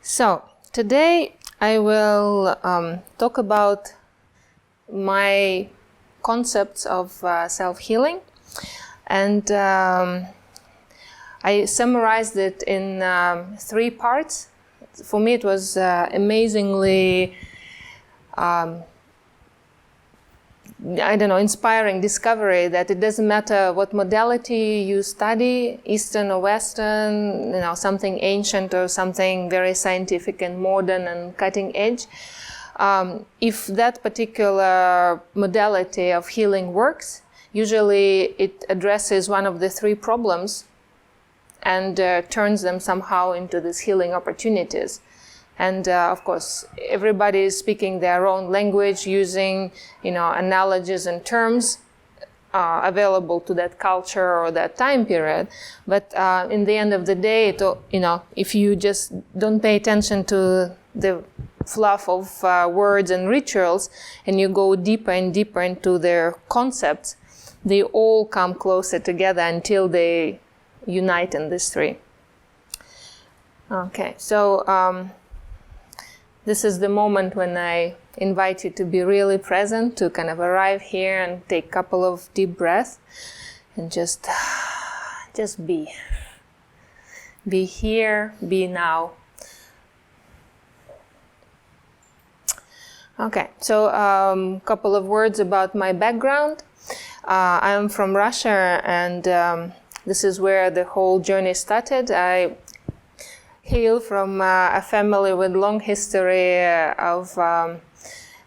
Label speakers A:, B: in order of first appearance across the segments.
A: So today I will talk about my concepts of self-healing, and I summarized it in 3 parts. For me it was amazingly inspiring discovery that it doesn't matter what modality you study, Eastern or Western, something ancient or something very scientific and modern and cutting edge. If that particular modality of healing works, usually it addresses one of the 3 problems and turns them somehow into these healing opportunities. And of course, everybody is speaking their own language, using, analogies and terms available to that culture or that time period. But in the end of the day, if you just don't pay attention to the fluff of words and rituals, and you go deeper and deeper into their concepts, they all come closer together until they unite in these 3. Okay, so this is the moment when I invite you to be really present, to kind of arrive here and take a couple of deep breaths and just be. Be here, be now. Okay, so a couple of words about my background. I am from Russia, and this is where the whole journey started. I hail from a family with long history of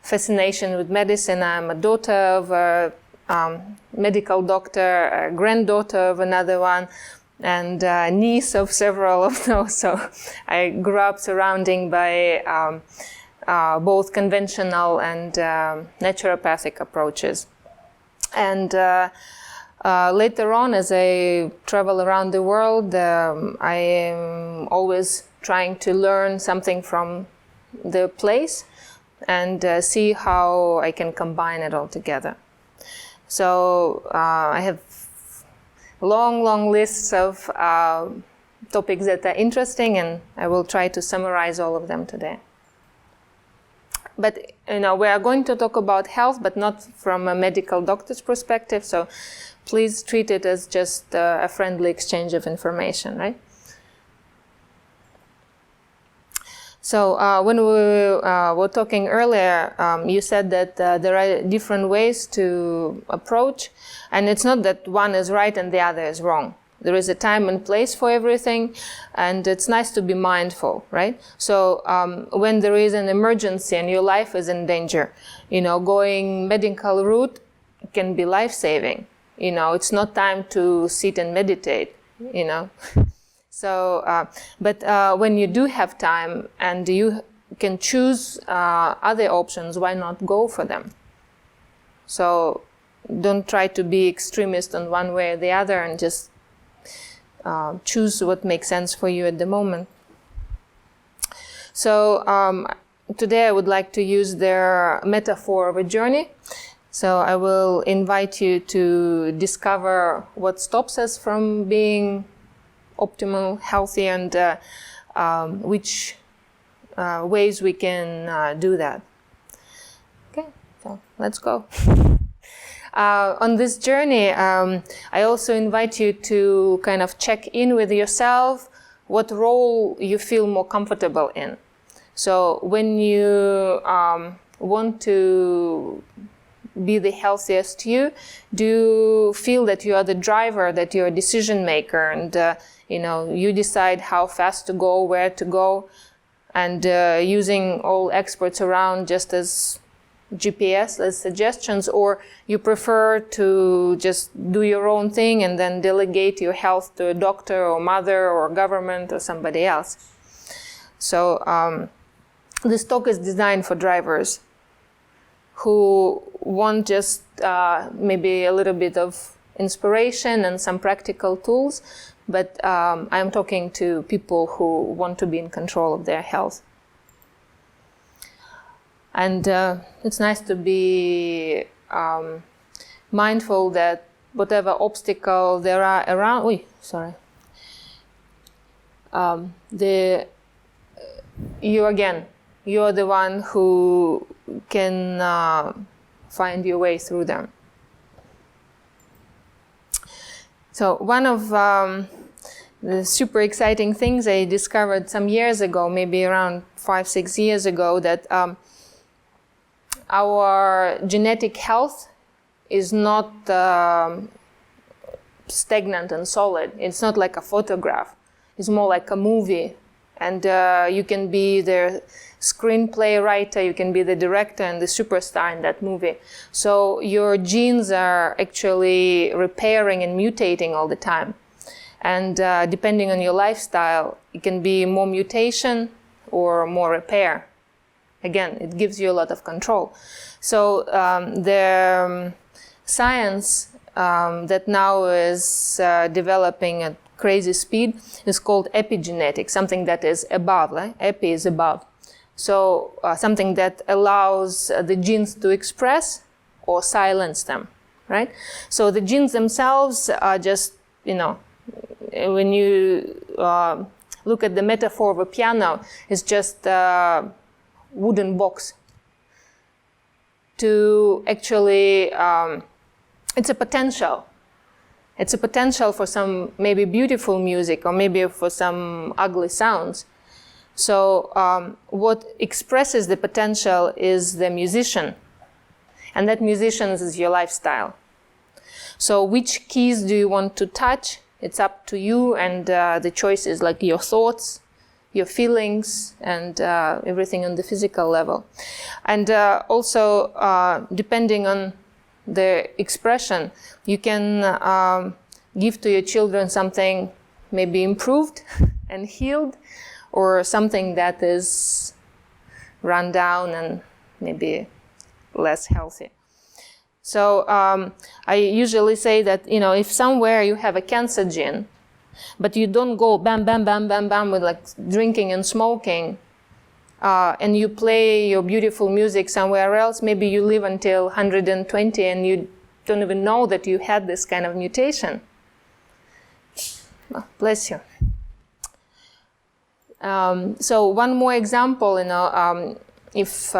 A: fascination with medicine. I'm a daughter of a medical doctor, a granddaughter of another one, and a niece of several of those. So I grew up surrounded by both conventional and naturopathic approaches. And later on, as I travel around the world, I am always trying to learn something from the place and see how I can combine it all together. So I have long lists of topics that are interesting, and I will try to summarize all of them today. But we are going to talk about health, but not from a medical doctor's perspective. So please treat it as just a friendly exchange of information, right? So when we were talking earlier, you said that there are different ways to approach, and it's not that one is right and the other is wrong. There is a time and place for everything, and it's nice to be mindful, right? So when there is an emergency and your life is in danger, going medical route can be life-saving. It's not time to sit and meditate, So, but when you do have time and you can choose other options, why not go for them? So don't try to be extremist on one way or the other, and just choose what makes sense for you at the moment. So today I would like to use their metaphor of a journey. So I will invite you to discover what stops us from being optimal, healthy, and which ways we can do that. Okay, so let's go. On this journey, I also invite you to kind of check in with yourself what role you feel more comfortable in. So when you want to be the healthiest you, do you feel that you are the driver, that you're a decision maker, and you decide how fast to go, where to go, and using all experts around just as GPS as suggestions, or you prefer to just do your own thing and then delegate your health to a doctor or mother or government or somebody else? So this talk is designed for drivers who want just maybe a little bit of inspiration and some practical tools, but I'm talking to people who want to be in control of their health. And it's nice to be mindful that whatever obstacle there are around, you're the one who can find your way through them. So one of the super exciting things I discovered some years ago, maybe around 5-6 years ago, that our genetic health is not stagnant and solid. It's not like a photograph. It's more like a movie. And you can be the screenplay writer, you can be the director and the superstar in that movie. So your genes are actually repairing and mutating all the time. And depending on your lifestyle, it can be more mutation or more repair. Again, it gives you a lot of control. So the science that now is developing at crazy speed is called epigenetics, something that is above, right? Epi is above. So something that allows the genes to express or silence them, right? So the genes themselves are just, when you look at the metaphor of a piano, it's just a wooden box. To actually, it's a potential. It's a potential for some maybe beautiful music or maybe for some ugly sounds. So what expresses the potential is the musician. And that musician is your lifestyle. So which keys do you want to touch? It's up to you, and the choice is like your thoughts, your feelings, and everything on the physical level. And also, depending on the expression, you can give to your children something maybe improved and healed, or something that is run down and maybe less healthy. So I usually say that, if somewhere you have a cancer gene, but you don't go bam, bam, bam, bam, bam with like drinking and smoking, and you play your beautiful music somewhere else, maybe you live until 120 and you don't even know that you had this kind of mutation. Oh, bless you. So one more example, if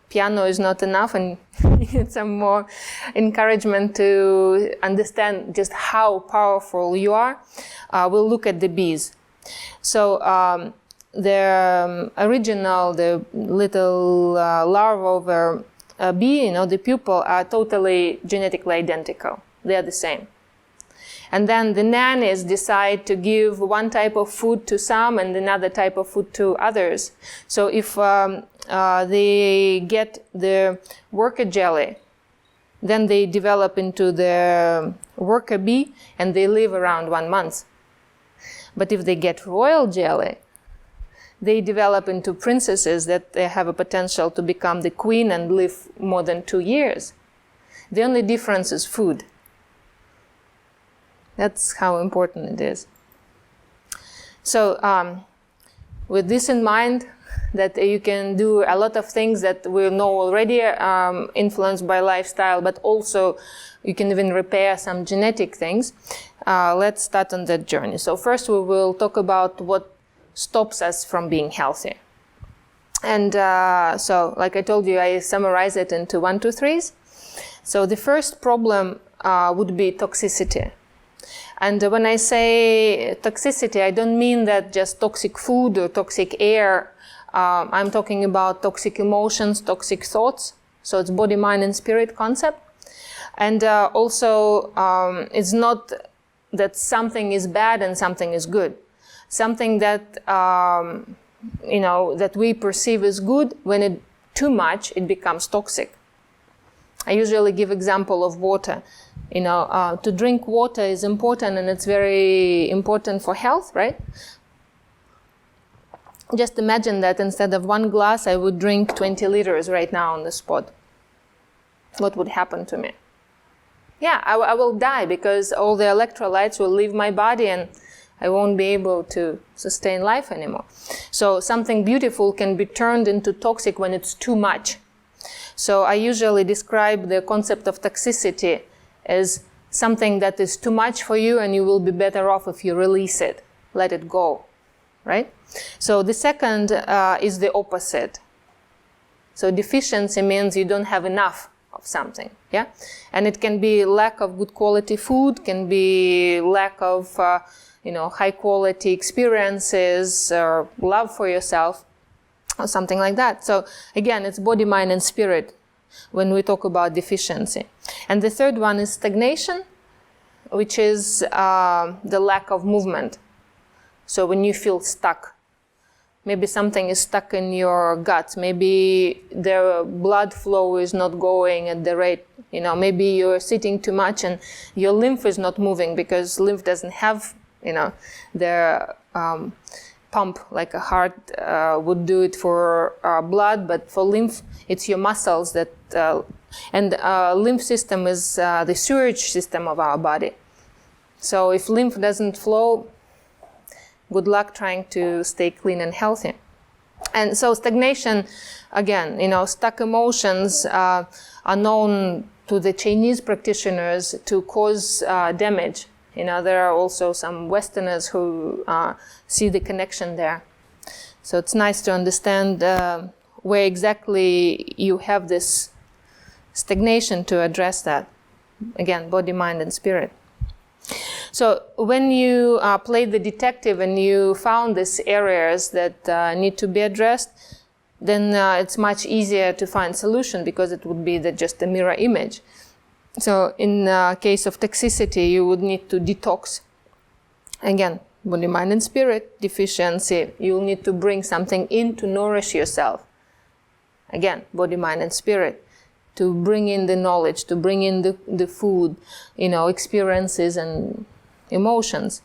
A: piano is not enough and you need some more encouragement to understand just how powerful you are, we'll look at the bees. So the little larva of a bee, the pupil, are totally genetically identical. They are the same. And then the nannies decide to give one type of food to some and another type of food to others. So if they get the worker jelly, then they develop into the worker bee and they live around 1 month. But if they get royal jelly, they develop into princesses that they have a potential to become the queen and live more than 2 years. The only difference is food. That's how important it is. So with this in mind, that you can do a lot of things that we know already influenced by lifestyle, but also you can even repair some genetic things. Let's start on that journey. So first we will talk about what stops us from being healthy. And so, like I told you, I summarize it into 1, 2, 3s. So the first problem would be toxicity. And when I say toxicity, I don't mean that just toxic food or toxic air. I'm talking about toxic emotions, toxic thoughts. So it's body, mind, and spirit concept. And also, it's not that something is bad and something is good. Something that, that we perceive as good, when it too much, it becomes toxic. I usually give example of water. To drink water is important, and it's very important for health, right? Just imagine that instead of 1 glass, I would drink 20 liters right now on the spot. What would happen to me? Yeah, I will die, because all the electrolytes will leave my body and I won't be able to sustain life anymore. So something beautiful can be turned into toxic when it's too much. So I usually describe the concept of toxicity as something that is too much for you, and you will be better off if you release it, let it go. right? So the second is the opposite. So deficiency means you don't have enough of something, yeah? And it can be lack of good quality food, can be lack of, high quality experiences or love for yourself or something like that. So again, it's body, mind, and spirit when we talk about deficiency. And the third one is stagnation, which is the lack of movement. So when you feel stuck, maybe something is stuck in your gut, maybe the blood flow is not going at the rate, maybe you're sitting too much and your lymph is not moving because lymph doesn't have, the pump like a heart would do it for blood, but for lymph, it's your muscles that, and lymph system is the sewage system of our body. So if lymph doesn't flow, good luck trying to stay clean and healthy. And so stagnation, again, stuck emotions are known to the Chinese practitioners to cause damage. There are also some Westerners who see the connection there. So it's nice to understand where exactly you have this stagnation to address that. Again, body, mind, and spirit. So when you played the detective and you found these areas that need to be addressed, then it's much easier to find solution because it would be just a mirror image. So in case of toxicity, you would need to detox. Again, body, mind, and spirit, deficiency. You'll need to bring something in to nourish yourself. Again, body, mind, and spirit. To bring in the knowledge, to bring in the food, experiences and emotions.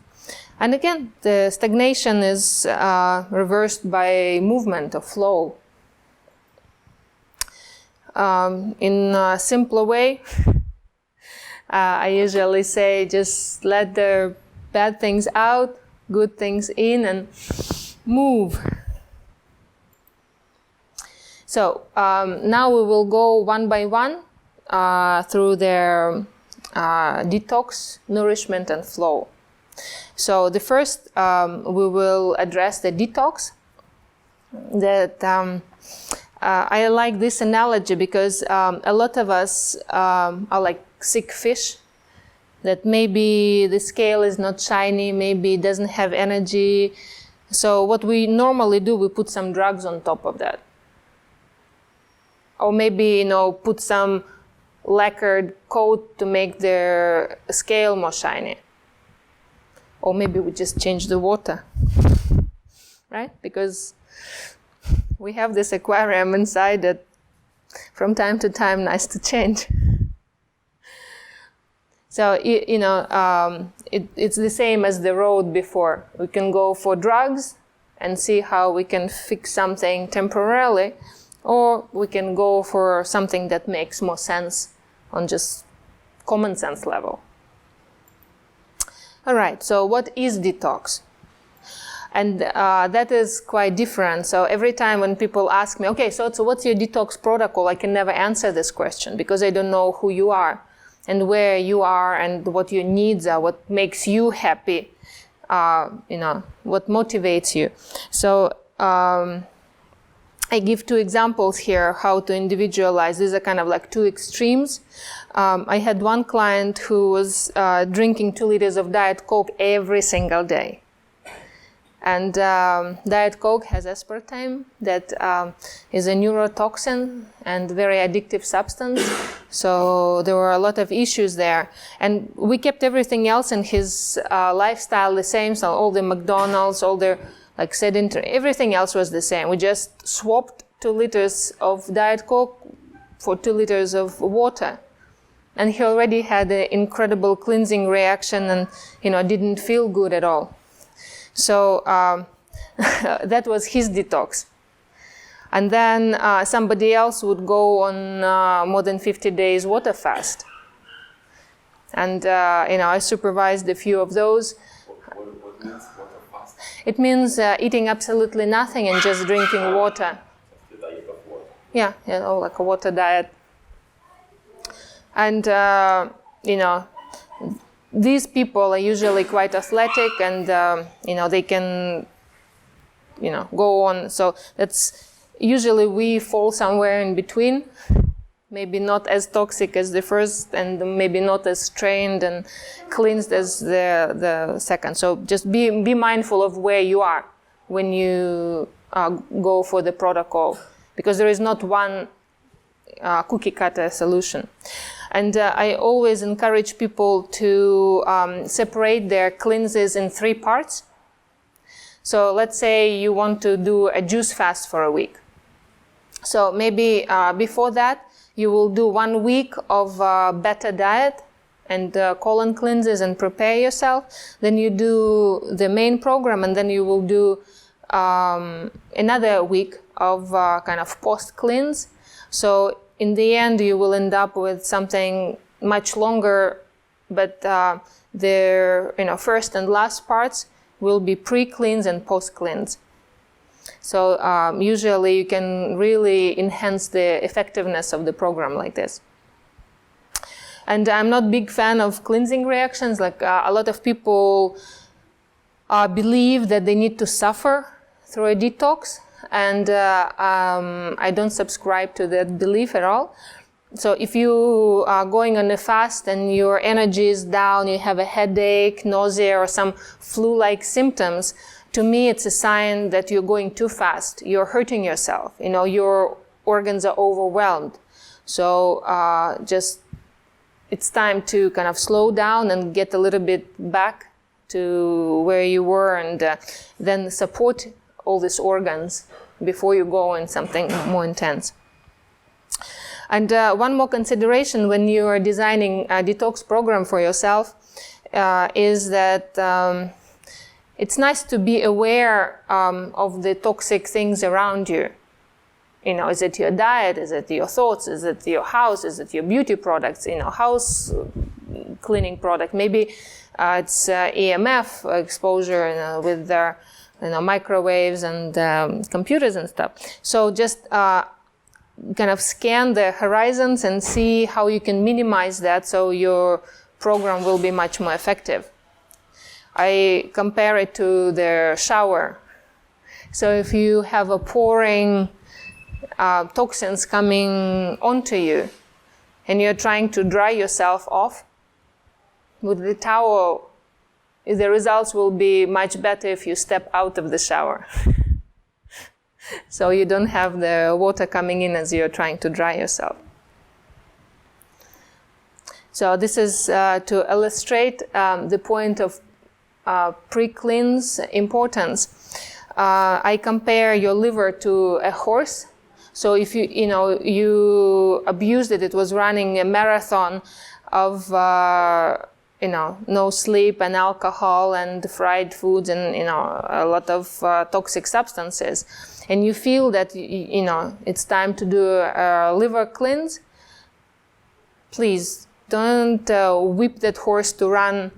A: And again, the stagnation is reversed by movement or flow. In a simpler way, I usually say just let the bad things out, good things in, and move. So now we will go one by one through their detox, nourishment, and flow. So the first, we will address the detox. That I like this analogy because a lot of us are like sick fish, that maybe the scale is not shiny, maybe it doesn't have energy. So what we normally do, we put some drugs on top of that. Or maybe, put some lacquered coat to make their scale more shiny. Or maybe we just change the water, right? Because we have this aquarium inside that from time to time nice to change. So, it's the same as the road before. We can go for drugs and see how we can fix something temporarily, or we can go for something that makes more sense on just common sense level. All right, so what is detox? And that is quite different. So every time when people ask me, okay, so what's your detox protocol? I can never answer this question because I don't know who you are and where you are and what your needs are, what makes you happy, what motivates you. So I give two examples here how to individualize. These are kind of like two extremes. I had one client who was drinking 2 liters of Diet Coke every single day. And Diet Coke has aspartame that is a neurotoxin and very addictive substance. So there were a lot of issues there. And we kept everything else in his lifestyle the same. So all the McDonald's, all the sedentary, everything else was the same. We just swapped 2 liters of Diet Coke for 2 liters of water. And he already had an incredible cleansing reaction and, didn't feel good at all. So that was his detox. And then somebody else would go on more than 50 days water fast. And, I supervised a few of those.
B: What means water fast?
A: It means eating absolutely nothing and just drinking water.
B: The diet of water.
A: Yeah, like a water diet. And, these people are usually quite athletic and, they can go on. So that's usually we fall somewhere in between. Maybe not as toxic as the first, and maybe not as trained and cleansed as the second. So just be mindful of where you are when you go for the protocol, because there is not one cookie cutter solution. And I always encourage people to separate their cleanses in 3 parts. So let's say you want to do a juice fast for a week. So maybe before that, you will do 1 week of better diet and colon cleanses and prepare yourself. Then you do the main program, and then you will do another week of kind of post-cleanse. So in the end, you will end up with something much longer, but the first and last parts will be pre-cleanse and post-cleanse. So usually you can really enhance the effectiveness of the program like this. And I'm not a big fan of cleansing reactions. Like a lot of people believe that they need to suffer through a detox, and I don't subscribe to that belief at all. So if you are going on a fast and your energy is down, you have a headache, nausea, or some flu-like symptoms, to me it's a sign that you're going too fast. You're hurting yourself. Your organs are overwhelmed. So it's time to kind of slow down and get a little bit back to where you were, and then support all these organs before you go in something more intense. And one more consideration when you are designing a detox program for yourself is that it's nice to be aware of the toxic things around you. Is it your diet? Is it your thoughts? Is it your house? Is it your beauty products? House cleaning product? Maybe it's EMF exposure with their microwaves and computers and stuff. So just kind of scan the horizons and see how you can minimize that so your program will be much more effective. I compare it to the shower. So if you have a pouring toxins coming onto you and you're trying to dry yourself off with the towel, the results will be much better if you step out of the shower. So you don't have the water coming in as you're trying to dry yourself. So this is to illustrate the point of pre-cleanse importance. I compare your liver to a horse. So if you abused it, it was running a marathon of no sleep and alcohol and fried foods and a lot of toxic substances, and you feel that it's time to do a liver cleanse, please don't whip that horse to run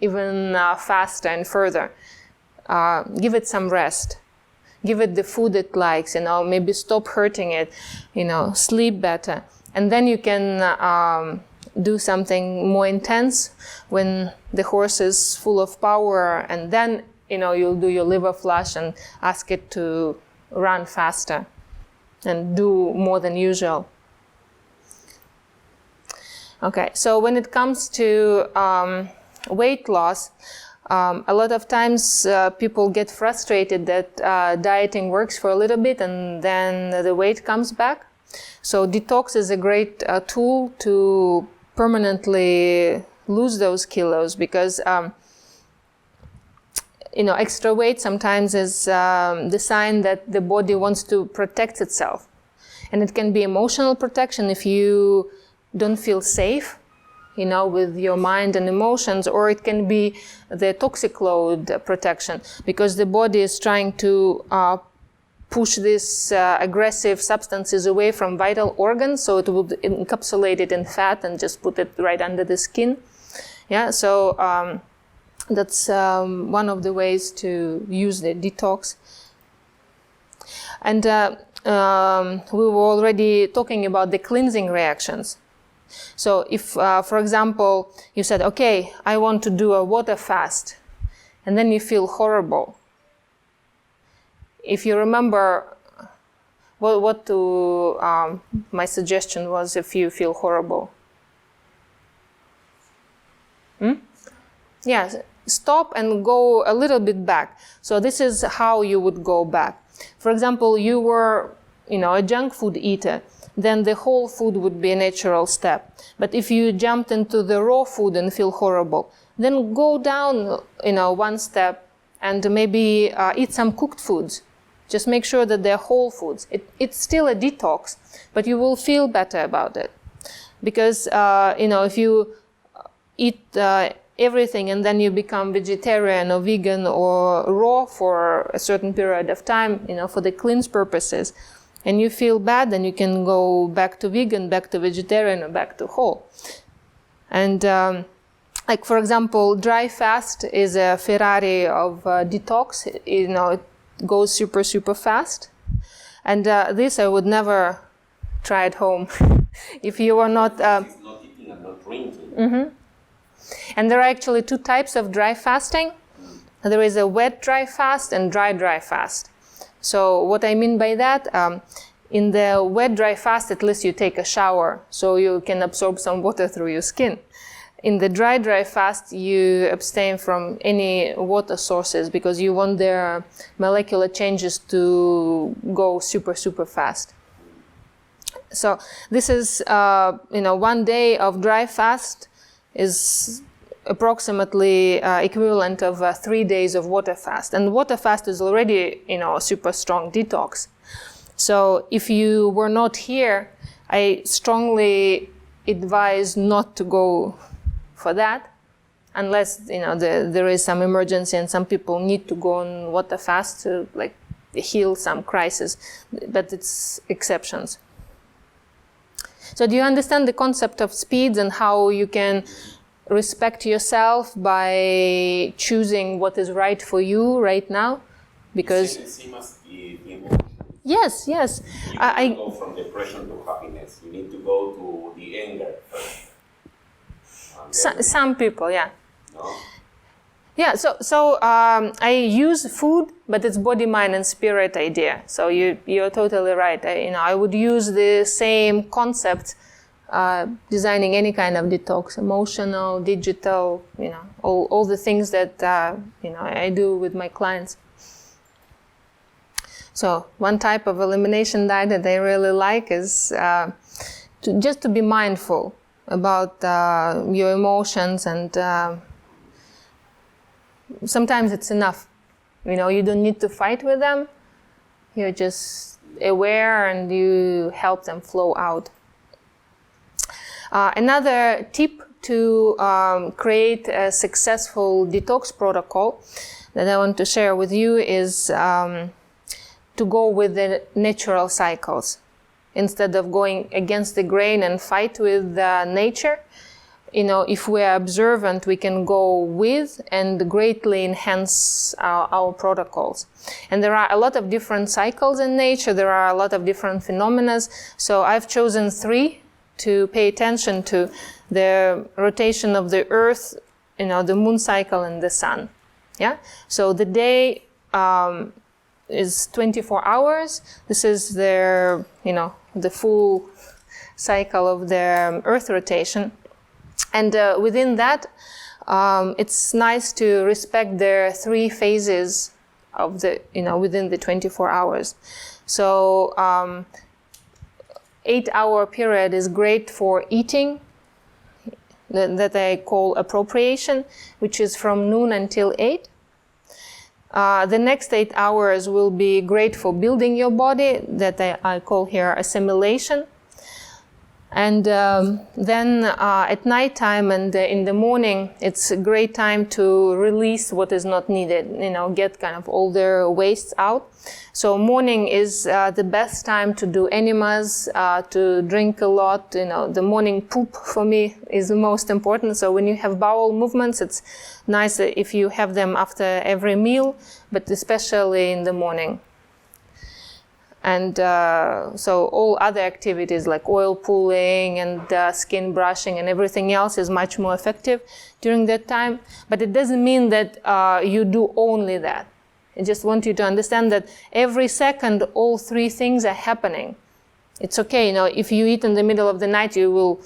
A: even faster and further. Give it some rest. Give it the food it likes, maybe stop hurting it, sleep better. And then you can do something more intense when the horse is full of power, and then, you'll do your liver flush and ask it to run faster and do more than usual. Okay, so when it comes to weight loss, a lot of times people get frustrated that dieting works for a little bit and then the weight comes back. So detox is a great tool to permanently lose those kilos, because extra weight sometimes is the sign that the body wants to protect itself. And it can be emotional protection if you don't feel safe with your mind and emotions, or it can be the toxic load protection, because the body is trying to push these aggressive substances away from vital organs, so it will encapsulate it in fat and just put it right under the skin. Yeah, so that's one of the ways to use the detox. And we were already talking about the cleansing reactions. So if, for example, you said, okay, I want to do a water fast, and then you feel horrible. if you remember, my suggestion was if you feel horrible. Yes, stop and go a little bit back. So this is how you would go back. For example, you were, a junk food eater, then the whole food would be a natural step. But if you jumped into the raw food and feel horrible, then go down, one step and maybe eat some cooked foods. Just make sure that they're whole foods. It's still a detox, but you will feel better about it. Because, if you eat everything and then you become vegetarian or vegan or raw for a certain period of time, for the cleanse purposes, and you feel bad, then you can go back to vegan, back to vegetarian, or back to whole. And like, for example, dry fast is a Ferrari of detox. It goes super, super fast. And this I would never try at home if you are not...
B: It's not eating and not drinking.
A: And there are actually two types of dry fasting. There is a wet dry fast and dry fast. So what I mean by that, in the wet dry fast, at least you take a shower, so you can absorb some water through your skin. In the dry fast, you abstain from any water sources because you want their molecular changes to go super, super fast. So this is, 1 day of dry fast is approximately equivalent of 3 days of water fast. And water fast is already, a super strong detox. So if you were not here, I strongly advise not to go for that, unless, there is some emergency and some people need to go on water fast to, heal some crisis. But it's exceptions. So do you understand the concept of speeds and how you can respect yourself by choosing what is right for you right now? Because
B: Same as the emotion.
A: Yes.
B: You can't go from depression to happiness. You need to go to the anger first.
A: Some people, yeah.
B: No?
A: Yeah, so I use food, but it's body, mind, and spirit idea. So you're totally right. I would use the same concept designing any kind of detox, emotional, digital, all the things that I do with my clients. So one type of elimination diet that I really like is to be mindful about your emotions, and sometimes it's enough. You don't need to fight with them. You're just aware and you help them flow out. Another tip to create a successful detox protocol that I want to share with you is to go with the natural cycles. Instead of going against the grain and fight with nature, if we are observant, we can go with and greatly enhance our protocols. And there are a lot of different cycles in nature. There are a lot of different phenomena. So I've chosen 3 to pay attention to: the rotation of the earth, the moon cycle, and the sun. Yeah. So the day is 24 hours. This is the full cycle of the earth rotation. And within that, it's nice to respect the 3 phases of within the 24 hours. So 8-hour period is great for eating, that I call appropriation, which is from noon until 8. The next 8 hours will be great for building your body, that I call here assimilation. And then at nighttime and in the morning, it's a great time to release what is not needed, get kind of all their wastes out. So morning is the best time to do enemas, to drink a lot. The morning poop for me is the most important. So when you have bowel movements, it's nice if you have them after every meal, but especially in the morning. And so all other activities like oil pulling and skin brushing and everything else is much more effective during that time. But it doesn't mean that you do only that. I just want you to understand that every second, all three things are happening. It's okay, if you eat in the middle of the night, you will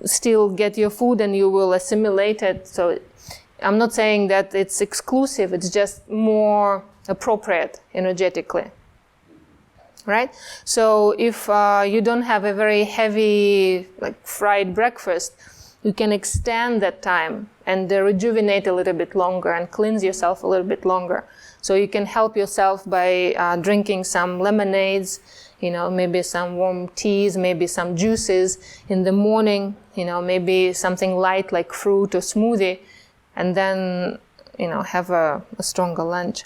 A: still get your food and you will assimilate it. So I'm not saying that it's exclusive, it's just more appropriate energetically. Right? So if you don't have a very heavy, fried breakfast, you can extend that time and rejuvenate a little bit longer and cleanse yourself a little bit longer. So you can help yourself by drinking some lemonades, maybe some warm teas, maybe some juices in the morning, maybe something light like fruit or smoothie, and then, have a stronger lunch.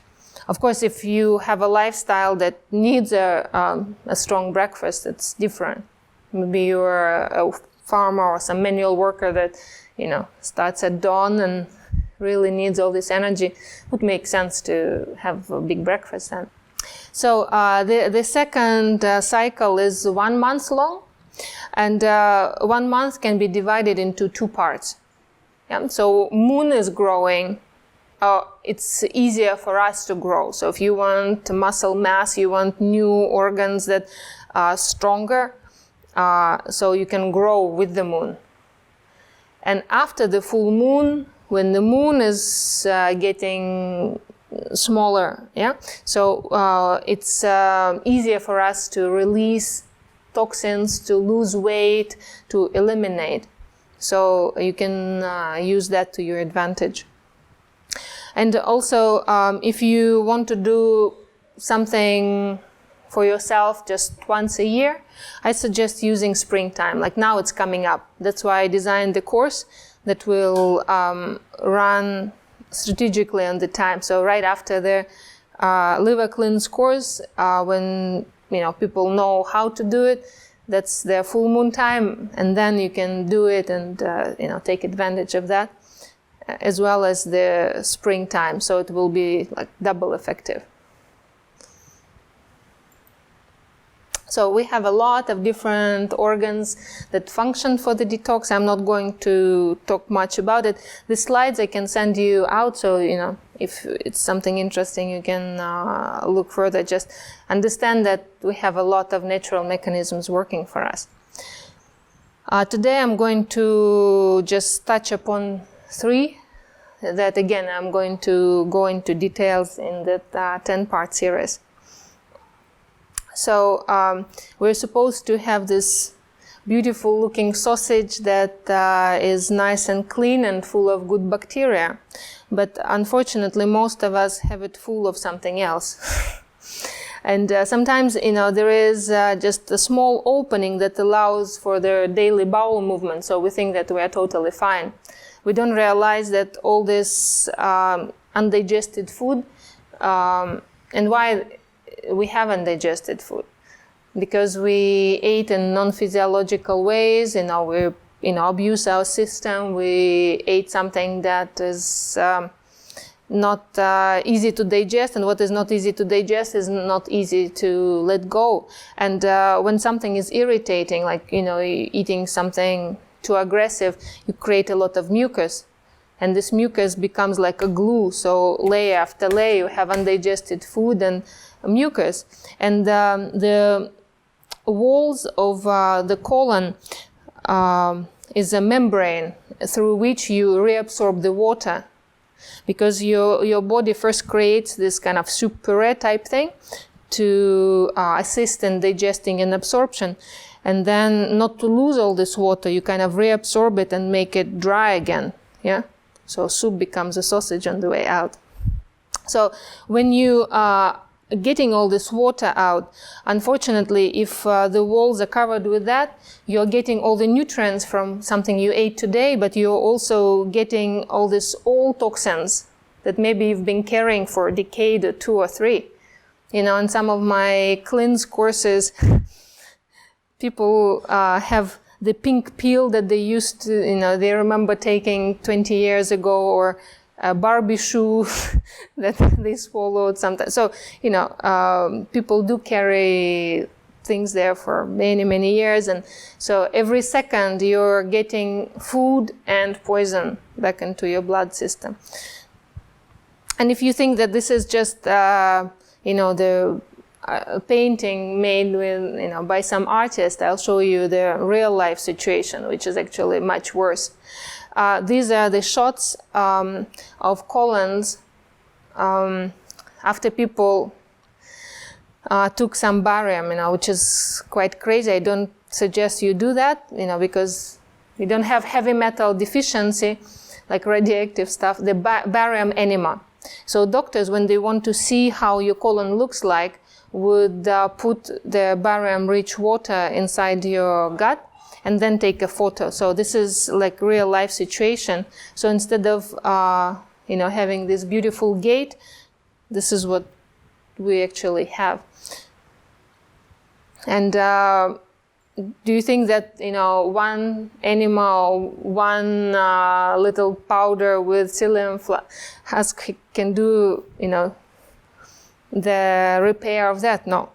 A: Of course, if you have a lifestyle that needs a strong breakfast, it's different. Maybe you're a farmer or some manual worker that, starts at dawn and really needs all this energy. It would make sense to have a big breakfast then. So the second cycle is 1 month long, and 1 month can be divided into 2 parts. Yeah? So moon is growing. It's easier for us to grow. So if you want muscle mass, you want new organs that are stronger, so you can grow with the moon. And after the full moon, when the moon is getting smaller, so it's easier for us to release toxins, to lose weight, to eliminate. So you can use that to your advantage. And also, if you want to do something for yourself just once a year, I suggest using springtime. Like now it's coming up. That's why I designed the course that will run strategically on the time. So right after the liver cleanse course, when people know how to do it, that's their full moon time, and then you can do it and take advantage of that, as well as the springtime, so it will be double effective. So we have a lot of different organs that function for the detox. I'm not going to talk much about it. The slides I can send you out, so if it's something interesting, you can look further. Just understand that we have a lot of natural mechanisms working for us. Today I'm going to just touch upon 3 that, again, I'm going to go into details in that 10-part series. So we're supposed to have this beautiful looking sausage that is nice and clean and full of good bacteria. But unfortunately, most of us have it full of something else. And sometimes, there is just a small opening that allows for their daily bowel movement. So we think that we are totally fine. We don't realize that all this undigested food, and why we haven't digested food, because we ate in non-physiological ways. We abuse our system. We ate something that is not easy to digest, and what is not easy to digest is not easy to let go. And when something is irritating, like eating something too aggressive, you create a lot of mucus, and this mucus becomes like a glue. So layer after layer, you have undigested food and mucus, and the walls of the colon is a membrane through which you reabsorb the water, because your body first creates this kind of soup puree type thing to assist in digesting and absorption, and then not to lose all this water, you kind of reabsorb it and make it dry again. So soup becomes a sausage on the way out. So when you getting all this water out, unfortunately, if the walls are covered with that, you're getting all the nutrients from something you ate today, but you're also getting all these old toxins that maybe you've been carrying for a decade or 2 or 3. In some of my cleanse courses, people have the pink peel that they used to, they remember taking 20 years ago, or a Barbie shoe that they swallowed sometimes. So, people do carry things there for many, many years. And so every second you're getting food and poison back into your blood system. And if you think that this is just, the painting made with, by some artist, I'll show you the real life situation, which is actually much worse. These are the shots of colons after people took some barium, which is quite crazy. I don't suggest you do that, because you don't have heavy metal deficiency, like radioactive stuff, the barium enema. So doctors, when they want to see how your colon looks like, would put the barium-rich water inside your gut and then take a photo. So this is like real life situation. So instead of, having this beautiful gate, this is what we actually have. And do you think that, one enema or one little powder with psyllium husk can do, the repair of that? No.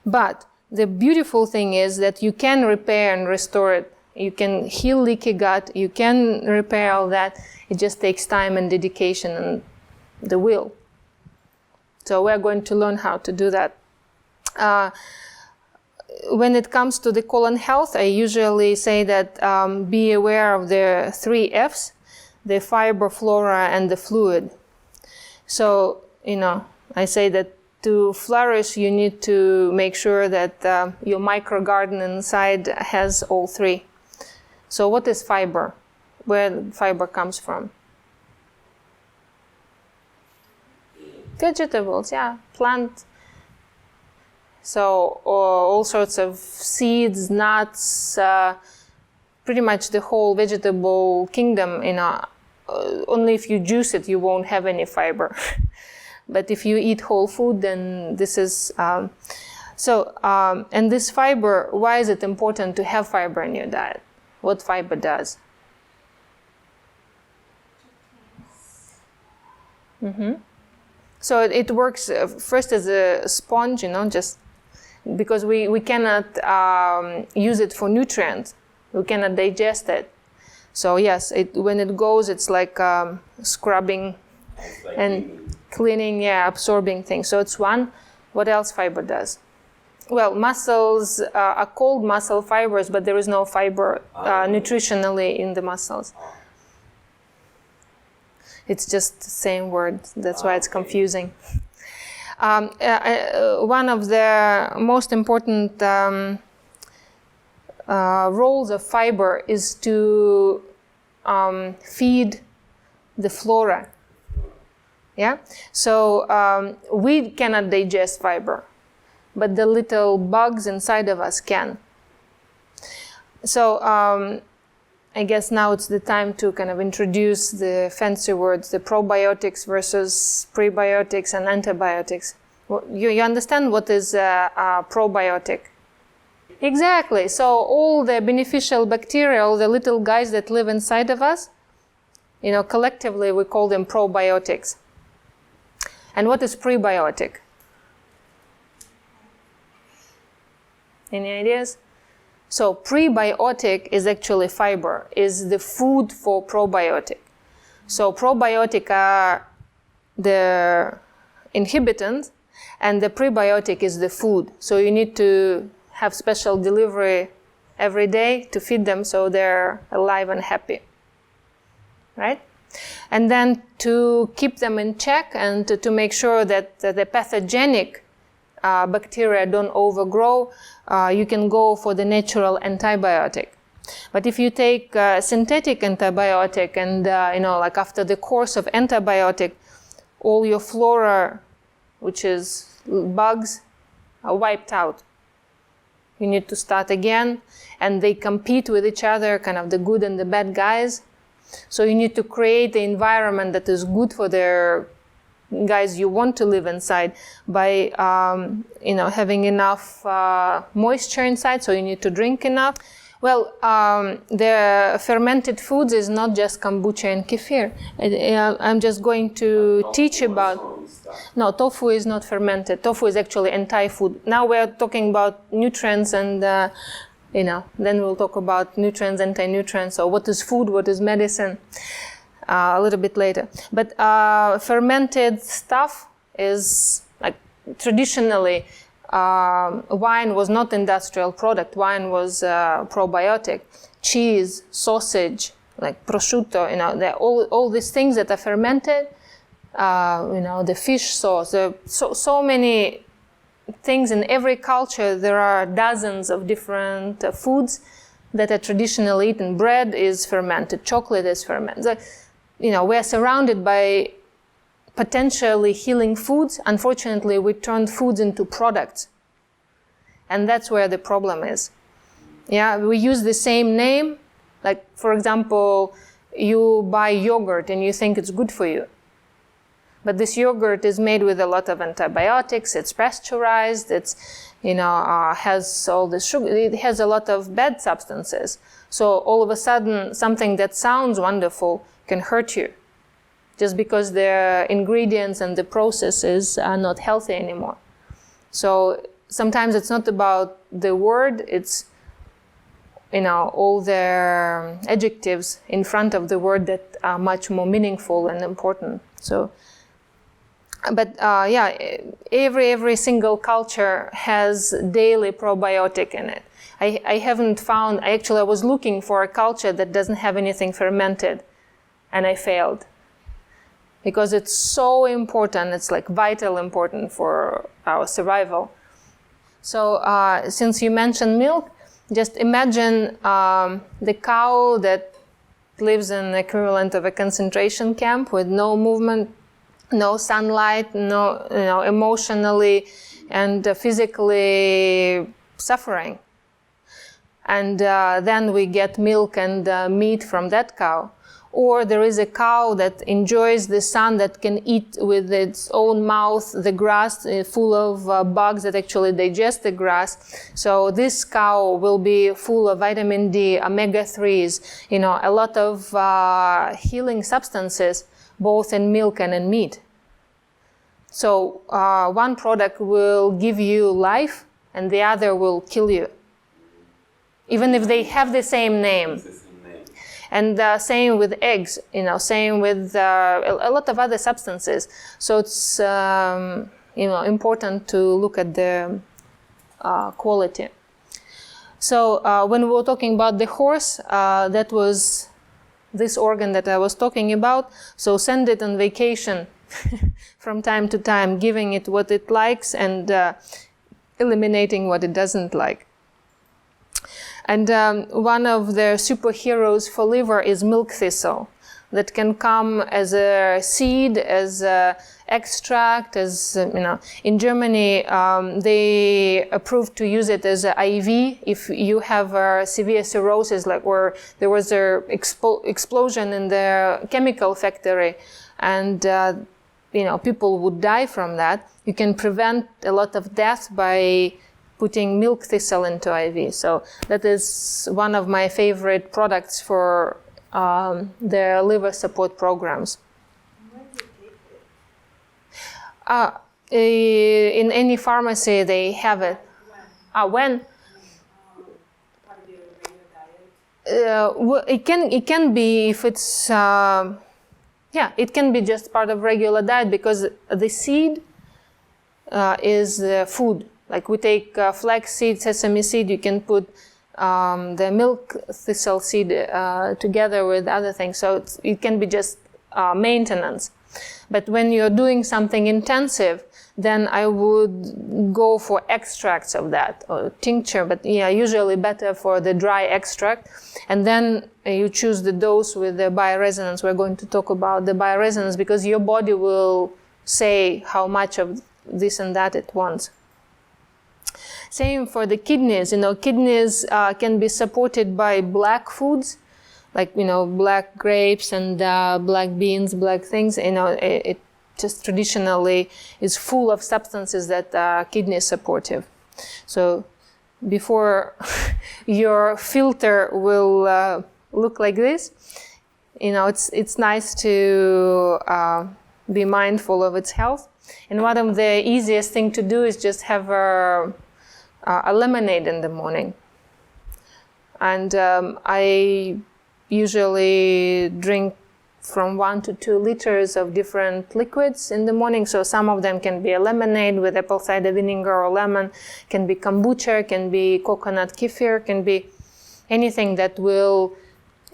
A: But the beautiful thing is that you can repair and restore it. You can heal leaky gut. You can repair all that. It just takes time and dedication and the will. So we're going to learn how to do that. When it comes to the colon health, I usually say that be aware of the 3 F's, the fiber, flora, and the fluid. So, I say that to flourish, you need to make sure that your micro garden inside has all 3. So what is fiber? Where fiber comes from? Vegetables, yeah, plant. So all sorts of seeds, nuts, pretty much the whole vegetable kingdom. Only if you juice it, you won't have any fiber. But if you eat whole food, then this is... and this fiber, why is it important to have fiber in your diet? What fiber does? Mm-hmm. So it works first as a sponge, just because we cannot use it for nutrients. We cannot digest it. So yes, when it goes, it's like scrubbing and cleaning, absorbing things. So it's one. What else fiber does? Well, muscles are called muscle fibers, but there is no fiber nutritionally in the muscles. It's just the same word. That's why it's confusing. One of the most important roles of fiber is to feed the flora. Yeah? So we cannot digest fiber, but the little bugs inside of us can. So I guess now it's the time to kind of introduce the fancy words, the probiotics versus prebiotics and antibiotics. Well, you understand what is a probiotic? Exactly. So all the beneficial bacteria, all the little guys that live inside of us, collectively we call them probiotics. And what is prebiotic? Any ideas? So prebiotic is actually fiber, is the food for probiotic. So probiotic are the inhibitants, and the prebiotic is the food. So you need to have special delivery every day to feed them so they're alive and happy, right? And then to keep them in check and to make sure that the pathogenic bacteria don't overgrow, you can go for the natural antibiotic. But if you take synthetic antibiotic and, like after the course of antibiotic, all your flora, which is bugs, are wiped out. You need to start again, and they compete with each other, kind of the good and the bad guys. So you need to create the environment that is good for their guys you want to live inside by, having enough moisture inside, so you need to drink enough. Well, the fermented foods is not just kombucha and kefir. I'm just going to teach about... No, tofu is not fermented. Tofu is actually anti-food. Now we're talking about nutrients and, then we'll talk about nutrients, anti-nutrients. So what is food, what is medicine? a little bit later. But fermented stuff is like traditionally wine was not industrial product. Wine was probiotic. Cheese, sausage, like prosciutto, all these things that are fermented. The fish sauce. There are so many things in every culture. There are dozens of different foods that are traditionally eaten. Bread is fermented. Chocolate is fermented. We are surrounded by potentially healing foods. Unfortunately, we turned foods into products. And that's where the problem is. Yeah, we use the same name. Like, for example, you buy yogurt and you think it's good for you. But this yogurt is made with a lot of antibiotics. It's pasteurized. It's, has all the sugar. It has a lot of bad substances. So all of a sudden, something that sounds wonderful can hurt you, just because the ingredients and the processes are not healthy anymore. So sometimes it's not about the word. It's all the adjectives in front of the word that are much more meaningful and important. So. But every single culture has daily probiotic in it. I haven't found, I was looking for a culture that doesn't have anything fermented, and I failed. Because it's so important, it's like vital important for our survival. So since you mentioned milk, just imagine the cow that lives in the equivalent of a concentration camp with no movement, no sunlight, no, emotionally and physically suffering. And then we get milk and meat from that cow. Or there is a cow that enjoys the sun, that can eat with its own mouth the grass full of bugs that actually digest the grass. So this cow will be full of vitamin D, omega-3s, a lot of healing substances, both in milk and in meat. So one product will give you life and the other will kill you, even if they have the same name. And same with eggs, same with a lot of other substances. So it's important to look at the quality. So when we were talking about the horse, that was this organ that I was talking about. So send it on vacation from time to time, giving it what it likes and eliminating what it doesn't like. And one of the superheroes for liver is milk thistle, that can come as a seed, as a extract, as In Germany, they approved to use it as an IV if you have severe cirrhosis, like where there was a explosion in the chemical factory, and people would die from that. You can prevent a lot of death by putting milk thistle into IV. So that is one of my favorite products for the liver support programs.
C: When do you take it?
A: In any pharmacy they have it. When?
C: Part of your regular diet?
A: Well, it can be if it's it can be just part of regular diet, because the seed is food. Like we take flax seed, sesame seed, you can put the milk thistle seed together with other things. So it can be just maintenance. But when you're doing something intensive, then I would go for extracts of that, or tincture, but usually better for the dry extract. And then you choose the dose with the bioresonance. We're going to talk about the bioresonance, because your body will say how much of this and that it wants. Same for the kidneys. Kidneys can be supported by black foods, like, black grapes and black beans, black things. It just traditionally is full of substances that are kidney supportive. So before your filter will look like this, it's nice to be mindful of its health. And one of the easiest thing to do is just have a lemonade in the morning. And I usually drink from 1 to 2 liters of different liquids in the morning. So some of them can be a lemonade with apple cider vinegar or lemon, can be kombucha, can be coconut kefir, can be anything that will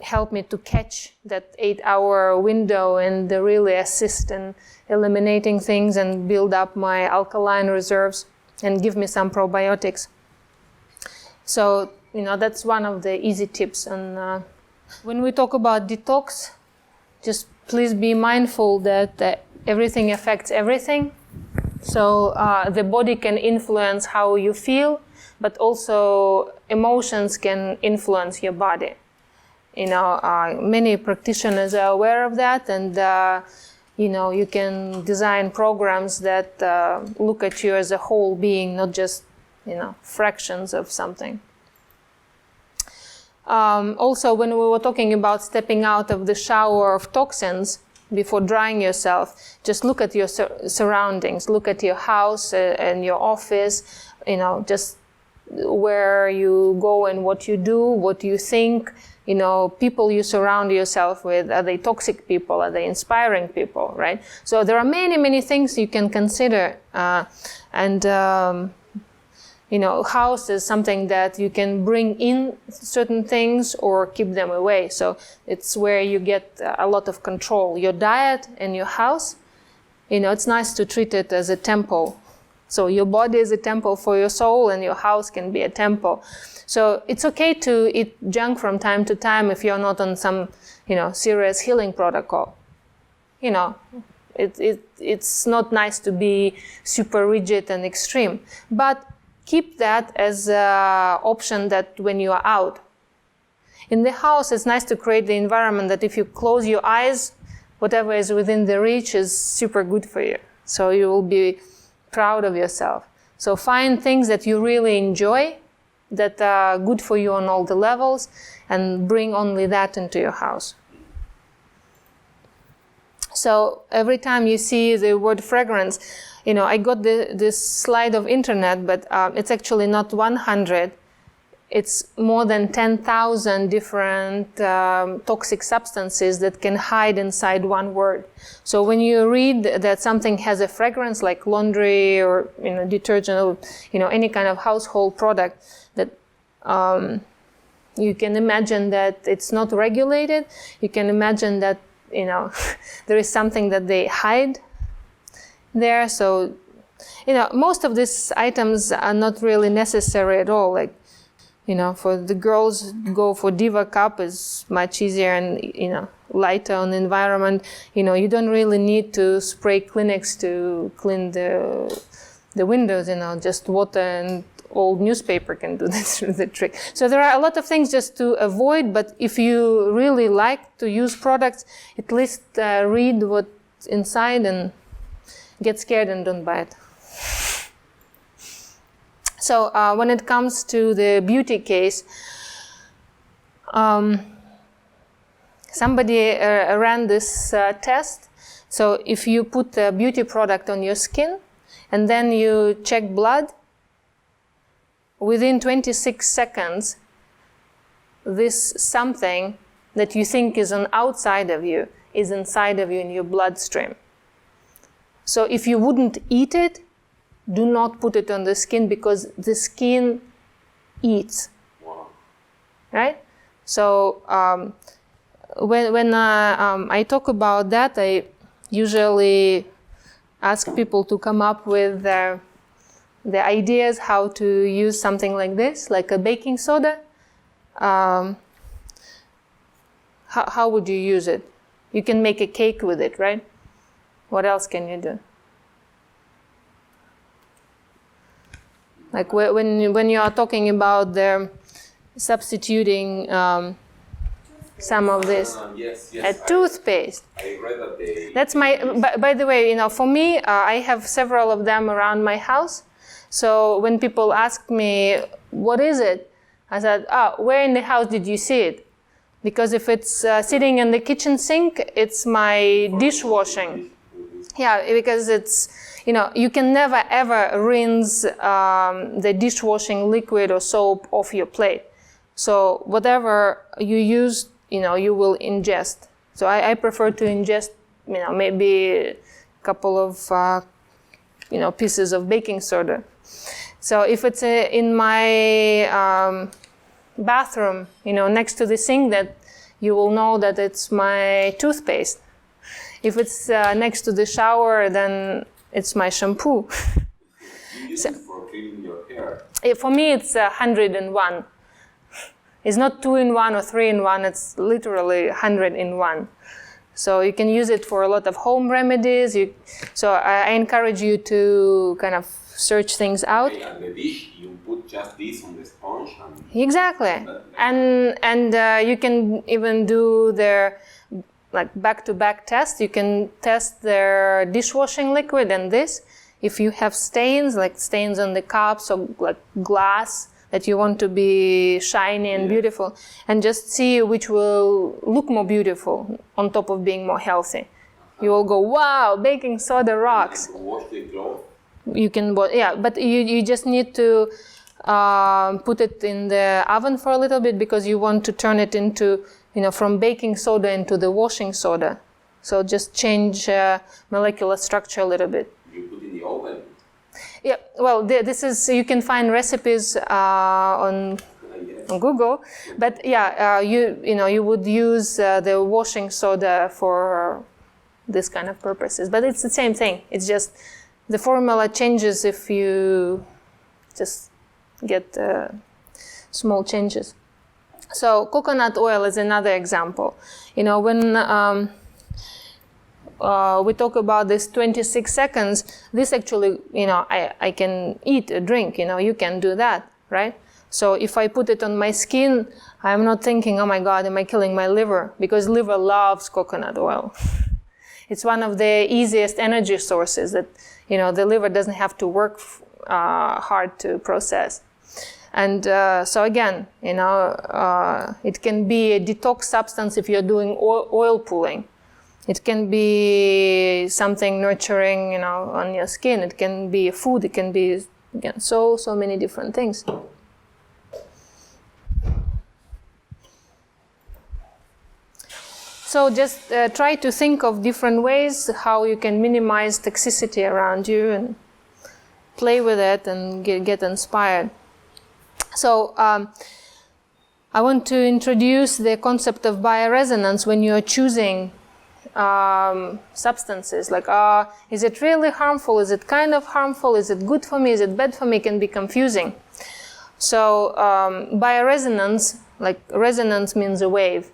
A: help me to catch that 8-hour window and really assist in eliminating things and build up my alkaline reserves and give me some probiotics. So, that's one of the easy tips. And when we talk about detox, just please be mindful that everything affects everything. So the body can influence how you feel, but also emotions can influence your body. Many practitioners are aware of that, and you can design programs that look at you as a whole being, not just fractions of something. Also, when we were talking about stepping out of the shower of toxins before drying yourself, just look at your surroundings, look at your house and your office, just where you go and what you do, what you think, people you surround yourself with. Are they toxic people? Are they inspiring people, right? So there are many, many things you can consider. House is something that you can bring in certain things or keep them away. So it's where you get a lot of control. Your diet and your house, it's nice to treat it as a temple. So your body is a temple for your soul, and your house can be a temple. So it's okay to eat junk from time to time if you're not on some, serious healing protocol. It's not nice to be super rigid and extreme. But keep that as an option that when you are out. In the house, it's nice to create the environment that if you close your eyes, whatever is within the reach is super good for you. So you will be proud of yourself. So find things that you really enjoy, that are good for you on all the levels, and bring only that into your house. So every time you see the word fragrance, I got this slide of internet, but it's actually not 100. It's more than 10,000 different toxic substances that can hide inside one word. So when you read that something has a fragrance, like laundry or detergent or any kind of household product, that you can imagine that it's not regulated. You can imagine that there is something that they hide there. So most of these items are not really necessary at all. Like for the girls, go for Diva Cup is much easier and lighter on the environment. You don't really need to spray Kleenex to clean the windows. Just water and old newspaper can do the trick. So there are a lot of things just to avoid, but if you really like to use products, at least read what's inside and get scared and don't buy it. So when it comes to the beauty case, somebody ran this test. So if you put a beauty product on your skin and then you check blood, within 26 seconds, this something that you think is on outside of you is inside of you in your bloodstream. So if you wouldn't eat it, do not put it on the skin, because the skin eats.
B: Wow.
A: Right? So when I talk about that, I usually ask people to come up with the ideas how to use something like this, like a baking soda. How would you use it? You can make a cake with it, right? What else can you do? Like when you are talking about the substituting some of this,
B: Yes,
A: a toothpaste.
B: I read that they...
A: That's by the way, for me, I have several of them around my house. So when people ask me, what is it? I said, where in the house did you see it? Because if it's sitting in the kitchen sink, it's my dishwashing. Yeah, because it's, you can never ever rinse the dishwashing liquid or soap off your plate. So whatever you use, you will ingest. So I prefer to ingest, maybe a couple of, pieces of baking soda. So if it's in my bathroom, next to the sink, that you will know that it's my toothpaste. If it's next to the shower, then it's my shampoo.
B: You use it for cleaning your hair.
A: For me, it's 101. It's not 2-in-1 or 3-in-1. It's literally 100-in-1. So you can use it for a lot of home remedies. So I encourage you to kind of search things out.
B: Okay, and the dish, you put just this on the sponge.
A: Exactly. And you can even do their back-to-back test. You can test their dishwashing liquid and this. If you have stains, like stains on the cups or like glass that you want to be shiny and beautiful, and just see which will look more beautiful on top of being more healthy. You will go, wow, baking soda rocks.
B: Wash the clothes.
A: You can, but you just need to put it in the oven for a little bit, because you want to turn it into, from baking soda into the washing soda. So just change molecular structure a little bit.
B: You put in the oven.
A: Yeah, well, this is, you can find recipes on Google, but you would use the washing soda for this kind of purposes. But it's the same thing. It's just the formula changes if you just get small changes. So coconut oil is another example. When we talk about this 26 seconds, this actually, I can eat a drink, you can do that, right? So if I put it on my skin, I'm not thinking, oh my God, am I killing my liver? Because liver loves coconut oil. It's one of the easiest energy sources that, the liver doesn't have to work hard to process. And so again, it can be a detox substance if you're doing oil pulling. It can be something nurturing, on your skin. It can be food. It can be, again, so many different things. So just try to think of different ways how you can minimize toxicity around you and play with it and get inspired. So I want to introduce the concept of bioresonance when you're choosing substances. Like, is it really harmful? Is it kind of harmful? Is it good for me? Is it bad for me? It can be confusing. So bioresonance, like resonance means a wave.